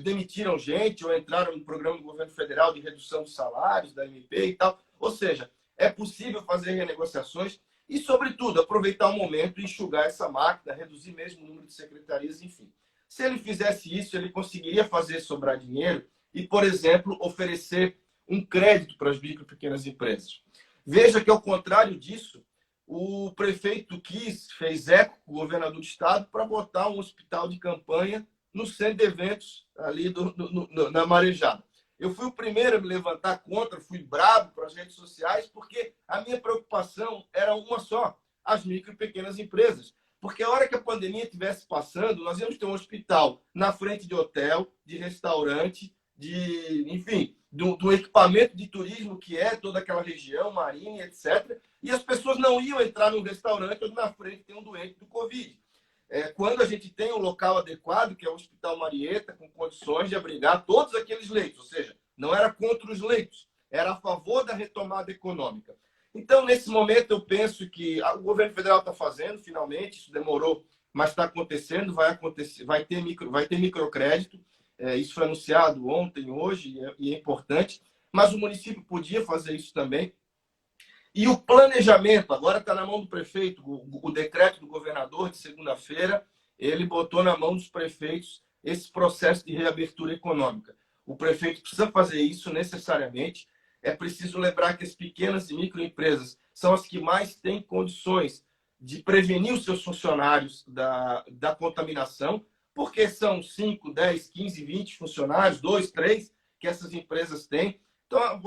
demitiram gente ou entraram no programa do governo federal de redução de salários, da MP e tal. Ou seja, é possível fazer renegociações e, sobretudo, aproveitar o momento e enxugar essa máquina, reduzir mesmo o número de secretarias, enfim. Se ele fizesse isso, ele conseguiria fazer sobrar dinheiro e, por exemplo, oferecer um crédito para as micro e pequenas empresas. Veja que, ao contrário disso, o prefeito fez eco com o governador do estado para botar um hospital de campanha no centro de eventos ali na Marejada. Eu fui o primeiro a me levantar contra, fui bravo para as redes sociais, porque a minha preocupação era uma só, as micro e pequenas empresas. Porque a hora que a pandemia estivesse passando, nós íamos ter um hospital na frente de hotel, de restaurante, enfim, do equipamento de turismo que é toda aquela região, Marinha, etc. E as pessoas não iam entrar num restaurante onde na frente tem um doente do Covid. Quando a gente tem um local adequado, que é o Hospital Marieta, com condições de abrigar todos aqueles leitos, ou seja, não era contra os leitos, era a favor da retomada econômica. Então, nesse momento, eu penso que o governo federal está fazendo, finalmente, isso demorou, mas está acontecendo, vai ter microcrédito, isso foi anunciado ontem, hoje, e é importante, mas o município podia fazer isso também. E o planejamento, agora está na mão do prefeito, o decreto do governador de segunda-feira, ele botou na mão dos prefeitos esse processo de reabertura econômica. O prefeito precisa fazer isso necessariamente. É preciso lembrar que as pequenas e microempresas são as que mais têm condições de prevenir os seus funcionários da contaminação, porque são 5, 10, 15, 20 funcionários, 2, 3, que essas empresas têm. Então,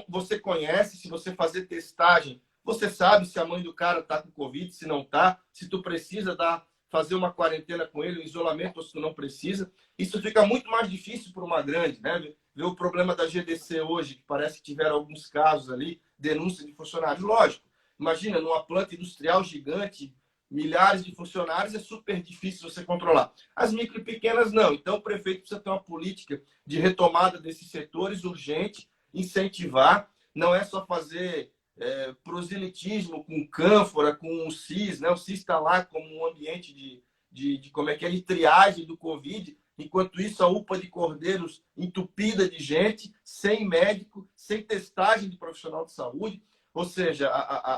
você conhece, se você fazer testagem Você sabe se a mãe do cara está com Covid, se não está, se tu precisa fazer uma quarentena com ele, um isolamento, ou se tu não precisa. Isso fica muito mais difícil para uma grande, né? Ver o problema da GDC hoje, que parece que tiveram alguns casos ali, denúncia de funcionários. Lógico, imagina, numa planta industrial gigante, milhares de funcionários, é super difícil você controlar. As micro e pequenas, não. Então, o prefeito precisa ter uma política de retomada desses setores urgente, incentivar. Não é só fazer proselitismo com cânfora, com o CIS, né? O CIS está lá como um ambiente de como é que é, de triagem do Covid. Enquanto isso, a UPA de Cordeiros entupida de gente, sem médico, sem testagem de profissional de saúde. Ou seja,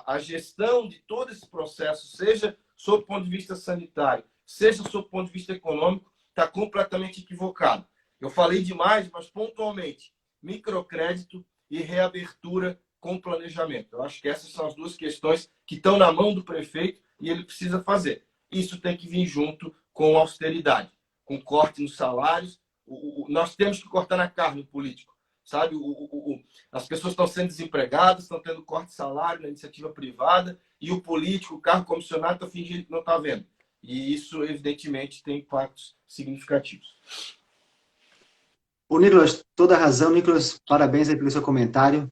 a gestão de todo esse processo, seja sob o ponto de vista sanitário, seja sob o ponto de vista econômico, está completamente equivocado. Eu falei demais, mas pontualmente, microcrédito e reabertura com planejamento. Eu acho que essas são as duas questões que estão na mão do prefeito e ele precisa fazer. Isso tem que vir junto com austeridade, com corte nos salários. Nós temos que cortar na carne o político. Sabe? As pessoas estão sendo desempregadas, estão tendo corte de salário na iniciativa privada e o político, o cargo comissionado, está fingindo que não está vendo. E isso, evidentemente, tem impactos significativos. O Nicolas, toda a razão. Nicolas, parabéns aí pelo seu comentário.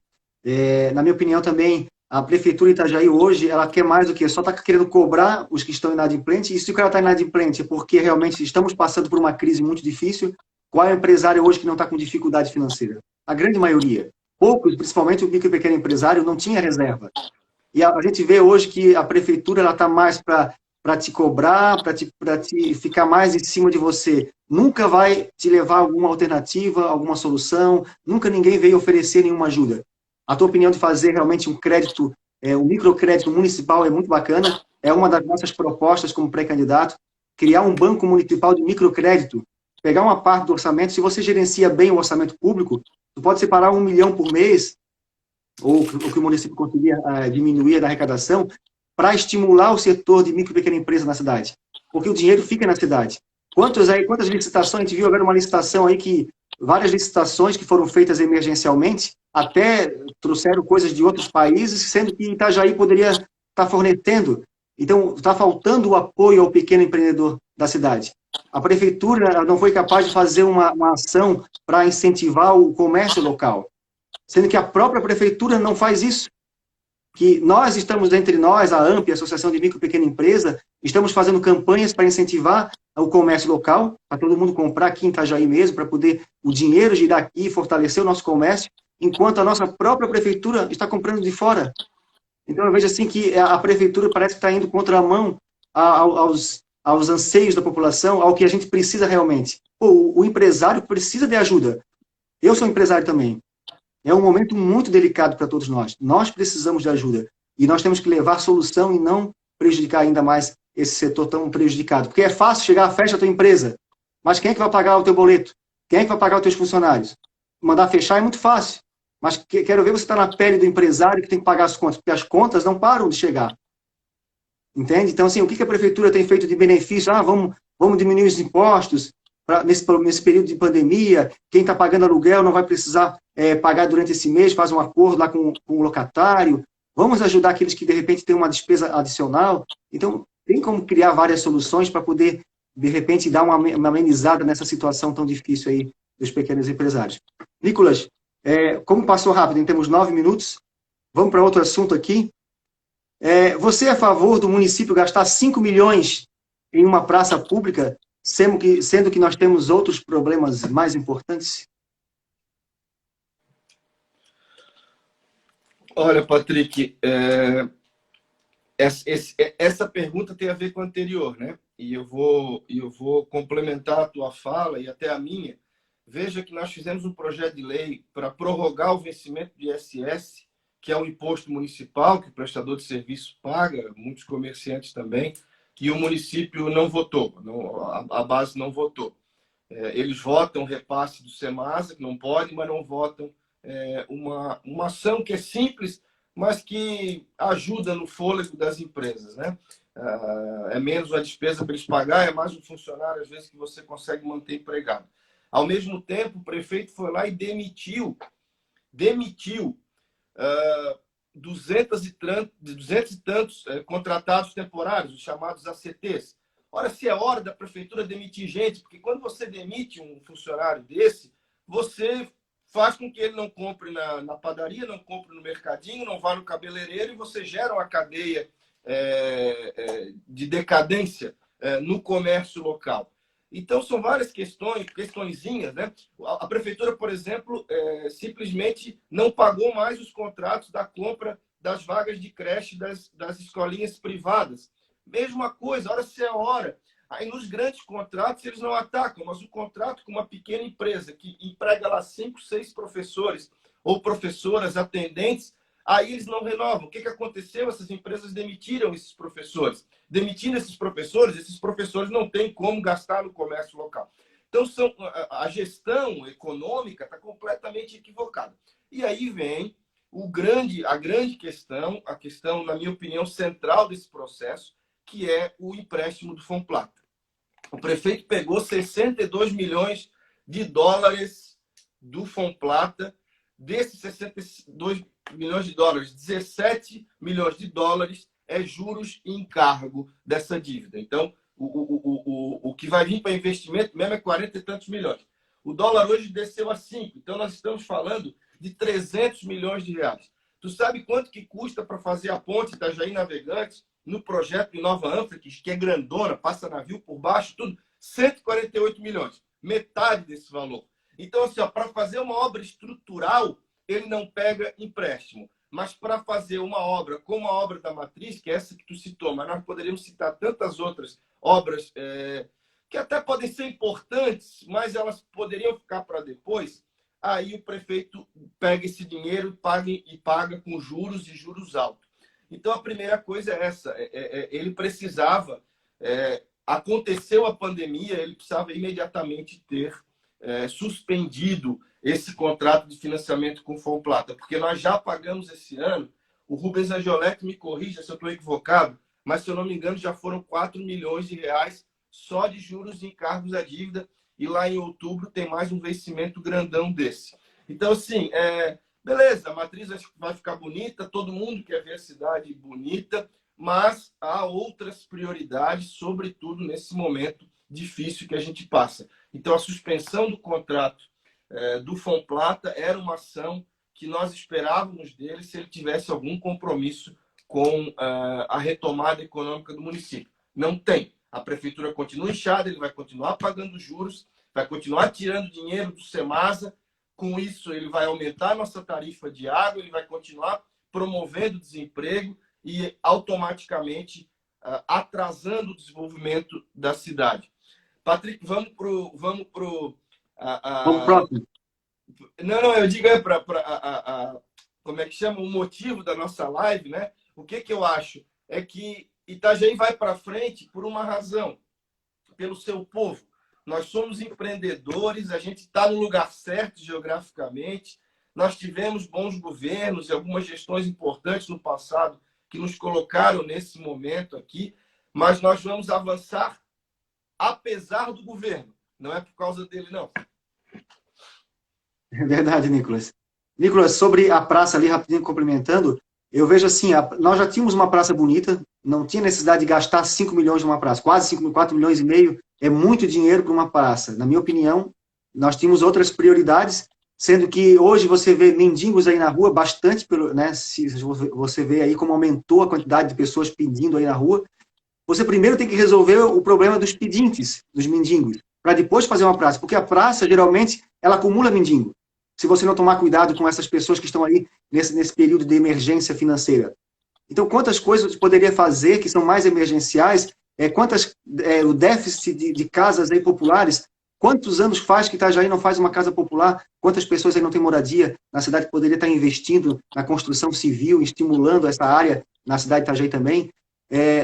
Na minha opinião também, a Prefeitura de Itajaí hoje, ela quer mais do que só está querendo cobrar os que estão inadimplentes, e se o cara está inadimplente é porque realmente estamos passando por uma crise muito difícil. Qual é o empresário hoje que não está com dificuldade financeira? A grande maioria. Poucos, principalmente o micro e pequeno empresário, não tinha reserva. E a gente vê hoje que a Prefeitura está mais para te cobrar, para te ficar mais em cima de você. Nunca vai te levar alguma alternativa, alguma solução, nunca ninguém veio oferecer nenhuma ajuda. A tua opinião de fazer realmente um crédito, um microcrédito municipal é muito bacana, é uma das nossas propostas como pré-candidato, criar um banco municipal de microcrédito, pegar uma parte do orçamento, se você gerencia bem o orçamento público, tu pode separar 1 milhão por mês, ou o que o município conseguir diminuir da arrecadação, para estimular o setor de micro e pequena empresa na cidade. Porque o dinheiro fica na cidade. Quantas licitações, a gente viu agora uma licitação aí que, várias licitações que foram feitas emergencialmente, até trouxeram coisas de outros países, sendo que Itajaí poderia estar fornecendo. Então, está faltando o apoio ao pequeno empreendedor da cidade. A prefeitura não foi capaz de fazer uma ação para incentivar o comércio local, sendo que a própria prefeitura não faz isso. Que nós estamos entre nós, a AMP, a Associação de Micro e Pequena Empresa, estamos fazendo campanhas para incentivar o comércio local, para todo mundo comprar aqui em Itajaí mesmo, para poder o dinheiro girar aqui e fortalecer o nosso comércio, enquanto a nossa própria prefeitura está comprando de fora. Então eu vejo assim que a prefeitura parece que está indo contra a mão aos anseios da população, ao que a gente precisa realmente. Pô, o empresário precisa de ajuda. Eu sou empresário também. É um momento muito delicado para todos nós. Nós precisamos de ajuda. E nós temos que levar solução e não prejudicar ainda mais esse setor tão prejudicado. Porque é fácil chegar, fecha a tua empresa. Mas quem é que vai pagar o teu boleto? Quem é que vai pagar os teus funcionários? Mandar fechar é muito fácil. Mas quero ver você estar na pele do empresário que tem que pagar as contas. Porque as contas não param de chegar. Entende? Então, assim, o que a prefeitura tem feito de benefício? Vamos diminuir os impostos nesse período de pandemia. Quem está pagando aluguel não vai precisar pagar durante esse mês, faz um acordo lá com o locatário. Vamos ajudar aqueles que, de repente, têm uma despesa adicional. Então, tem como criar várias soluções para poder, de repente, dar uma amenizada nessa situação tão difícil aí dos pequenos empresários. Nicolas, como passou rápido, temos 9 minutos, vamos para outro assunto aqui. Você é a favor do município gastar 5 milhões em uma praça pública, sendo que nós temos outros problemas mais importantes? Olha, Patrick, essa pergunta tem a ver com a anterior, né? E eu vou complementar a tua fala e até a minha. Veja que nós fizemos um projeto de lei para prorrogar o vencimento do ISS, que é um imposto municipal que o prestador de serviço paga, muitos comerciantes também, e o município não votou, a base não votou. Eles votam repasse do SEMASA, que não pode, mas não votam uma ação que é simples, mas que ajuda no fôlego das empresas, né? É menos uma despesa para eles pagar, é mais um funcionário, às vezes, que você consegue manter empregado. Ao mesmo tempo, o prefeito foi lá e demitiu 200 e tantos contratados temporários, os chamados ACTs. Ora, se é hora da prefeitura demitir gente, porque quando você demite um funcionário desse, você faz com que ele não compre na padaria, não compre no mercadinho, não vá no cabeleireiro, e você gera uma cadeia de decadência no comércio local. Então, são várias questõezinhas, né? A prefeitura, por exemplo, simplesmente não pagou mais os contratos da compra das vagas de creche das escolinhas privadas. Mesma coisa, ora se é hora. Aí, nos grandes contratos, eles não atacam, mas o contrato com uma pequena empresa que emprega lá 5, 6 professores ou professoras atendentes, aí eles não renovam. O que aconteceu? Essas empresas demitiram esses professores. Demitindo esses professores não têm como gastar no comércio local. Então, a gestão econômica está completamente equivocada. E aí vem a grande questão, a questão, na minha opinião, central desse processo, que é o empréstimo do Fomplata. O prefeito pegou 62 milhões de dólares do Fomplata. Desses 62 milhões de dólares, 17 milhões de dólares é juros e encargo dessa dívida. Então, o que vai vir para investimento mesmo é 40 e tantos milhões. O dólar hoje desceu a 5, então nós estamos falando de 300 milhões de reais. Tu sabe quanto que custa para fazer a ponte Itajaí Navegantes no projeto de Nova Ânfrica, que é grandona, passa navio por baixo, tudo? 148 milhões, metade desse valor. Então, assim, para fazer uma obra estrutural, ele não pega empréstimo. Mas para fazer uma obra como a obra da Matriz, que é essa que tu citou, mas nós poderíamos citar tantas outras obras que até podem ser importantes, mas elas poderiam ficar para depois. Aí o prefeito pega esse dinheiro e paga com juros e juros altos. Então, a primeira coisa é essa. Ele precisava... aconteceu a pandemia, ele precisava imediatamente ter suspendido esse contrato de financiamento com o Fomplata, porque nós já pagamos esse ano, o Rubens Angioletti me corrija se eu estou equivocado, mas se eu não me engano já foram 4 milhões de reais só de juros e encargos da dívida, e lá em outubro tem mais um vencimento grandão desse. Então, assim, beleza, a Matriz vai ficar bonita, todo mundo quer ver a cidade bonita, mas há outras prioridades, sobretudo nesse momento difícil que a gente passa. Então, a suspensão do contrato do Fomplata era uma ação que nós esperávamos dele se ele tivesse algum compromisso com a retomada econômica do município. Não tem. A prefeitura continua inchada, ele vai continuar pagando juros, vai continuar tirando dinheiro do Semasa. Com isso, ele vai aumentar a nossa tarifa de água, ele vai continuar promovendo desemprego e automaticamente atrasando o desenvolvimento da cidade. Patrick, vamos pro próximo. Não, eu digo como é que chama? O motivo da nossa live, né? O que eu acho é que Itajaí vai para frente por uma razão, pelo seu povo. Nós somos empreendedores, a gente está no lugar certo geograficamente, nós tivemos bons governos e algumas gestões importantes no passado que nos colocaram nesse momento aqui, mas nós vamos avançar apesar do governo, não é por causa dele, não. É verdade, Nicolas. Nicolas, sobre a praça ali, rapidinho complementando, eu vejo assim, nós já tínhamos uma praça bonita, não tinha necessidade de gastar 5 milhões de uma praça, quase 4 milhões e meio, é muito dinheiro para uma praça. Na minha opinião, nós tínhamos outras prioridades, sendo que hoje você vê mendigos aí na rua, bastante, né, se você vê aí como aumentou a quantidade de pessoas pedindo aí na rua, você primeiro tem que resolver o problema dos pedintes, dos mendigos, para depois fazer uma praça, porque a praça, geralmente, ela acumula mendigo. Se você não tomar cuidado com essas pessoas que estão aí nesse período de emergência financeira. Então, quantas coisas você poderia fazer que são mais emergenciais, o déficit de casas aí populares, quantos anos faz que Itajaí não faz uma casa popular, quantas pessoas aí não têm moradia na cidade que poderia estar investindo na construção civil, estimulando essa área na cidade de Itajaí também.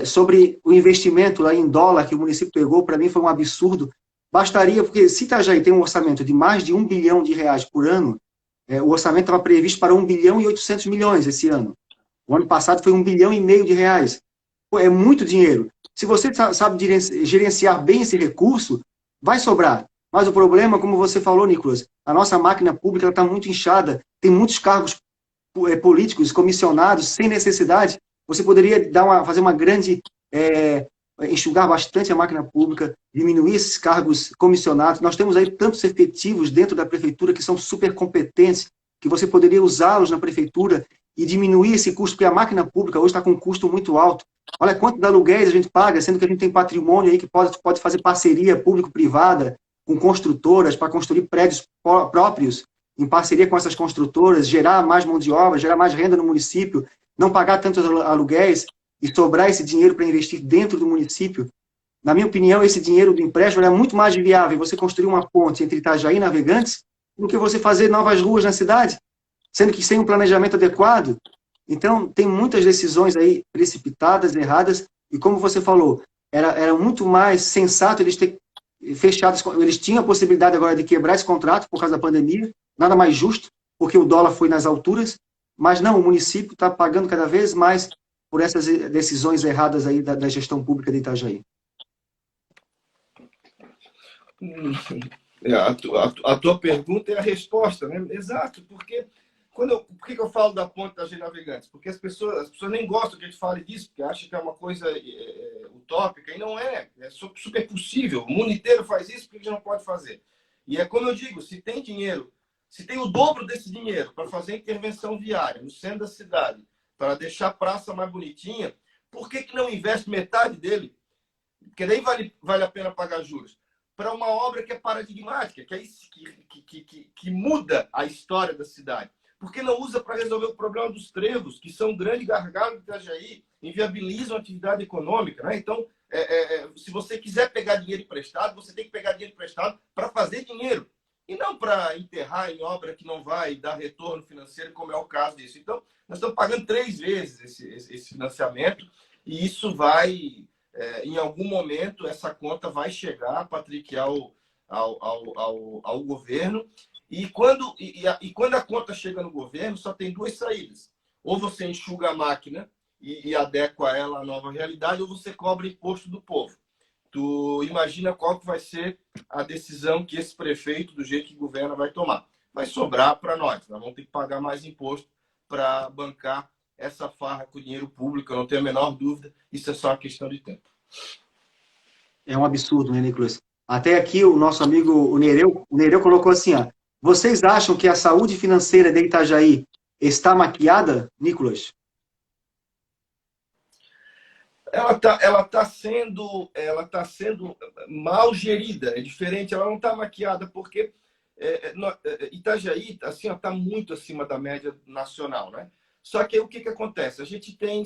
Sobre o investimento lá em dólar que o município pegou, para mim foi um absurdo. Bastaria, porque se Itajaí tem um orçamento de mais de 1 bilhão de reais por ano, o orçamento estava previsto para 1 bilhão e 800 milhões esse ano. O ano passado foi 1 bilhão e meio de reais. Pô, é muito dinheiro. Se você sabe gerenciar bem esse recurso, vai sobrar. Mas o problema, como você falou, Nicolas, a nossa máquina pública está muito inchada, tem muitos cargos políticos comissionados sem necessidade, você poderia fazer uma grande enxugar bastante a máquina pública, diminuir esses cargos comissionados. Nós temos aí tantos efetivos dentro da prefeitura que são super competentes, que você poderia usá-los na prefeitura e diminuir esse custo, porque a máquina pública hoje está com um custo muito alto. Olha quanto de aluguéis a gente paga, sendo que a gente tem patrimônio aí que pode fazer parceria público-privada com construtoras para construir prédios próprios, em parceria com essas construtoras, gerar mais mão de obra, gerar mais renda no município, não pagar tantos aluguéis e sobrar esse dinheiro para investir dentro do município. Na minha opinião, esse dinheiro do empréstimo é muito mais viável você construir uma ponte entre Itajaí e Navegantes do que você fazer novas ruas na cidade, sendo que sem um planejamento adequado. Então, tem muitas decisões aí precipitadas, erradas, e como você falou, era muito mais sensato eles ter fechado, eles tinham a possibilidade agora de quebrar esse contrato por causa da pandemia, nada mais justo, porque o dólar foi nas alturas, mas não, o município está pagando cada vez mais por essas decisões erradas aí da gestão pública de Itajaí. A tua pergunta é a resposta, né? Exato, porque por que eu falo da ponte das Navegantes? Porque as pessoas nem gostam que a gente fale disso, porque acham que é uma coisa utópica, e não é. É super possível. O mundo inteiro faz isso, por que a gente não pode fazer? E é como eu digo, se tem dinheiro, se tem o dobro desse dinheiro para fazer intervenção viária no centro da cidade, para deixar a praça mais bonitinha, por que não investe metade dele? Porque daí vale a pena pagar juros. Para uma obra que é paradigmática, que é isso que muda a história da cidade. Por que não usa para resolver o problema dos trevos, que são um grande gargalo de Itajaí, inviabilizam a atividade econômica, né? Então, se você quiser pegar dinheiro emprestado, você tem que pegar dinheiro emprestado para fazer dinheiro, e não para enterrar em obra que não vai dar retorno financeiro, como é o caso disso. Então, nós estamos pagando 3 vezes esse financiamento, e isso vai, em algum momento, essa conta vai chegar, Patrick, ao governo. E quando a conta chega no governo, só tem 2 saídas. Ou você enxuga a máquina e adequa ela à nova realidade, ou você cobra imposto do povo. Tu imagina qual que vai ser a decisão que esse prefeito, do jeito que governa, vai tomar. Vai sobrar para nós. Nós vamos ter que pagar mais imposto para bancar essa farra com o dinheiro público. Eu não tenho a menor dúvida. Isso é só uma questão de tempo. É um absurdo, né, Nicolas? Até aqui o nosso amigo o Nereu colocou assim, ó, vocês acham que a saúde financeira de Itajaí está maquiada, Nicolas? Ela tá sendo mal gerida. É diferente. Ela não está maquiada porque Itajaí assim, está muito acima da média nacional, né? Só que aí, o que acontece? A gente tem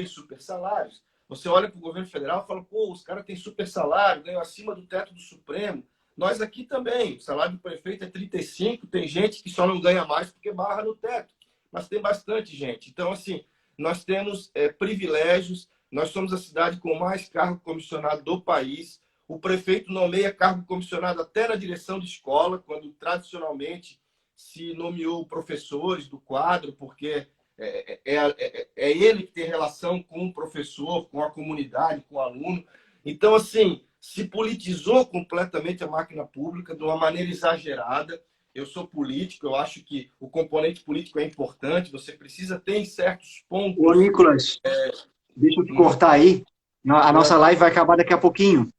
super salários. Você olha para o governo federal e fala, pô, os caras têm super salário, ganham acima do teto do Supremo. Nós aqui também, o salário do prefeito é 35, tem gente que só não ganha mais porque barra no teto, mas tem bastante gente. Então, assim, nós temos privilégios, nós somos a cidade com mais cargo comissionado do país, o prefeito nomeia cargo comissionado até na direção de escola, quando tradicionalmente se nomeou professores do quadro, porque é ele que tem relação com o professor, com a comunidade, com o aluno. Então, assim, se politizou completamente a máquina pública de uma maneira exagerada. Eu sou político, eu acho que o componente político é importante, você precisa ter em certos pontos... Ô, Nicolas, deixa eu te cortar aí. A nossa live vai acabar daqui a pouquinho.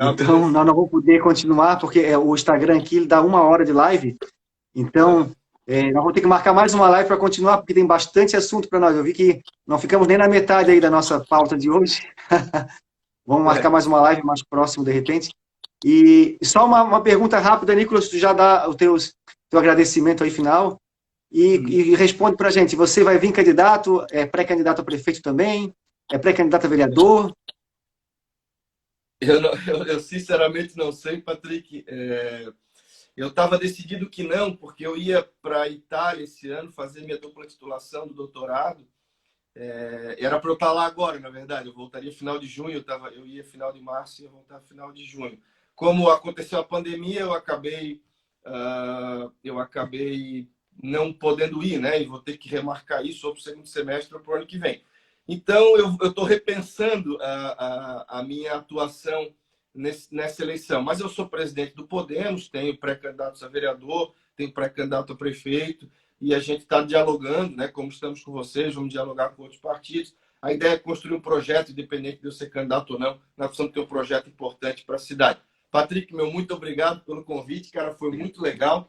Então, nós não vamos poder continuar, porque o Instagram aqui ele dá 1 hora de live. Então, nós vamos ter que marcar mais uma live para continuar, porque tem bastante assunto para nós. Eu vi que não ficamos nem na metade aí da nossa pauta de hoje. Vamos marcar mais uma live mais próximo, de repente. E só uma pergunta rápida, Nicolas, tu já dá o teu agradecimento aí final e responde para a gente. Você vai vir candidato, pré-candidato a prefeito também? É pré-candidato a vereador? Eu sinceramente não sei, Patrick. Eu estava decidido que não, porque eu ia para a Itália esse ano fazer minha dupla titulação do doutorado. Era para eu estar lá agora, na verdade. Eu voltaria final de junho, eu ia final de março e ia voltar final de junho. Como aconteceu a pandemia, eu acabei não podendo ir, né? E vou ter que remarcar isso ou para o segundo semestre ou para o ano que vem. Então, eu estou repensando a minha atuação nessa eleição. Mas eu sou presidente do Podemos, tenho pré-candidatos a vereador, tenho pré-candidato a prefeito, e a gente está dialogando, né? Como estamos com vocês, vamos dialogar com outros partidos. A ideia é construir um projeto, independente de eu ser candidato ou não. Nós precisamos ter um projeto importante para a cidade. Patrick, meu muito obrigado pelo convite, cara, foi muito legal.